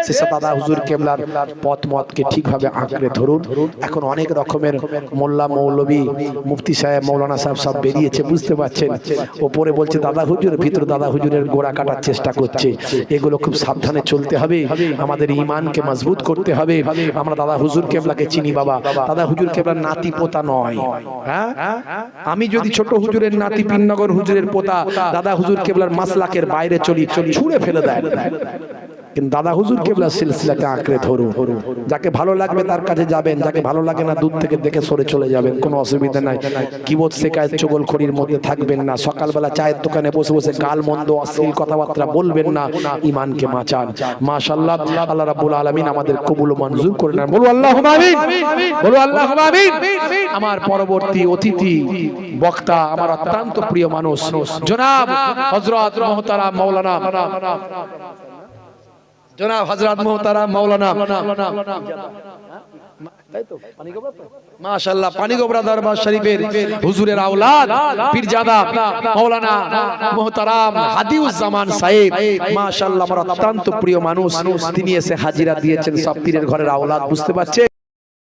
সেসব দাদা হুজুর কেবলার পথ মতকে ঠিকভাবে আঁকড়ে ধরুন। এখন অনেক রকমের মোল্লা মৌলবী মুফতি সাহেব মৌলানা সাহেব সব বেরিয়েছে, বুঝতে পারছেন? ওপরে বলছে দাদা হুজুর, ভিতরে দাদা হুজুরের গোড়া কাটার চেষ্টা করছে। এগুলো খুব সাবধানে চলতে হবে, আমাদের ঈমানকে মজবুত করতে হবে। আমরা দাদা হুজুর কেবলাকে চিনি বাবা, দাদা হুজুর কেবলার নাতি পোতা নয়। হ্যাঁ, আমি যদি ছোট হুজুরের নাতি পিননগর হুজুরের পোতা দাদা হুজুর কেবলার মাসলাকের বাইরে চলি, ছুঁড়ে ফেলে দেয়। কিন্তু দাদা হুজুর কেবলার সিলসিলাকে আঁকড়ে ধরুন। যাকে ভালো লাগবে তার কাছে যাবেন, যাকে ভালো লাগে না দূর থেকে দেখে সরে চলে যাবেন, কোনো অসুবিধা নাই। কিবত শেখায় চগলখড়ির মধ্যে থাকবেন না, সকালবেলা চায়ের দোকানে বসে বসে গাল মন্দ অশ্লীল কথাবার্তা বলবেন না, ঈমানকে বাঁচান। মাশাআল্লাহ, আল্লাহ রাব্বুল আলামিন আমাদের কবুল ও মঞ্জুর করে নেন, বলু আল্লাহুম্মা আমিন, বলু আল্লাহুম্মা আমিন। আমার পরবর্তী অতিথি বক্তা আমার অত্যন্ত প্রিয় মানুষ জনাব হযরত মুহতারাম মাওলানা, জনাব হযরত মুহতারাম মাওলানা মাশাআল্লাহ পানিগোবরা দরবার শরীফের হুজুরের আওলাদ পীরজাদা মাওলানা মুহতারাম হাদিউজ্জামান সাহেব, মাশাআল্লাহ আমার অত্যন্ত প্রিয় মানুষ। তিনি এসে হাজিরা দিয়েছেন, সব পীরের ঘরের আওলাদ, বুঝতে পারছেন?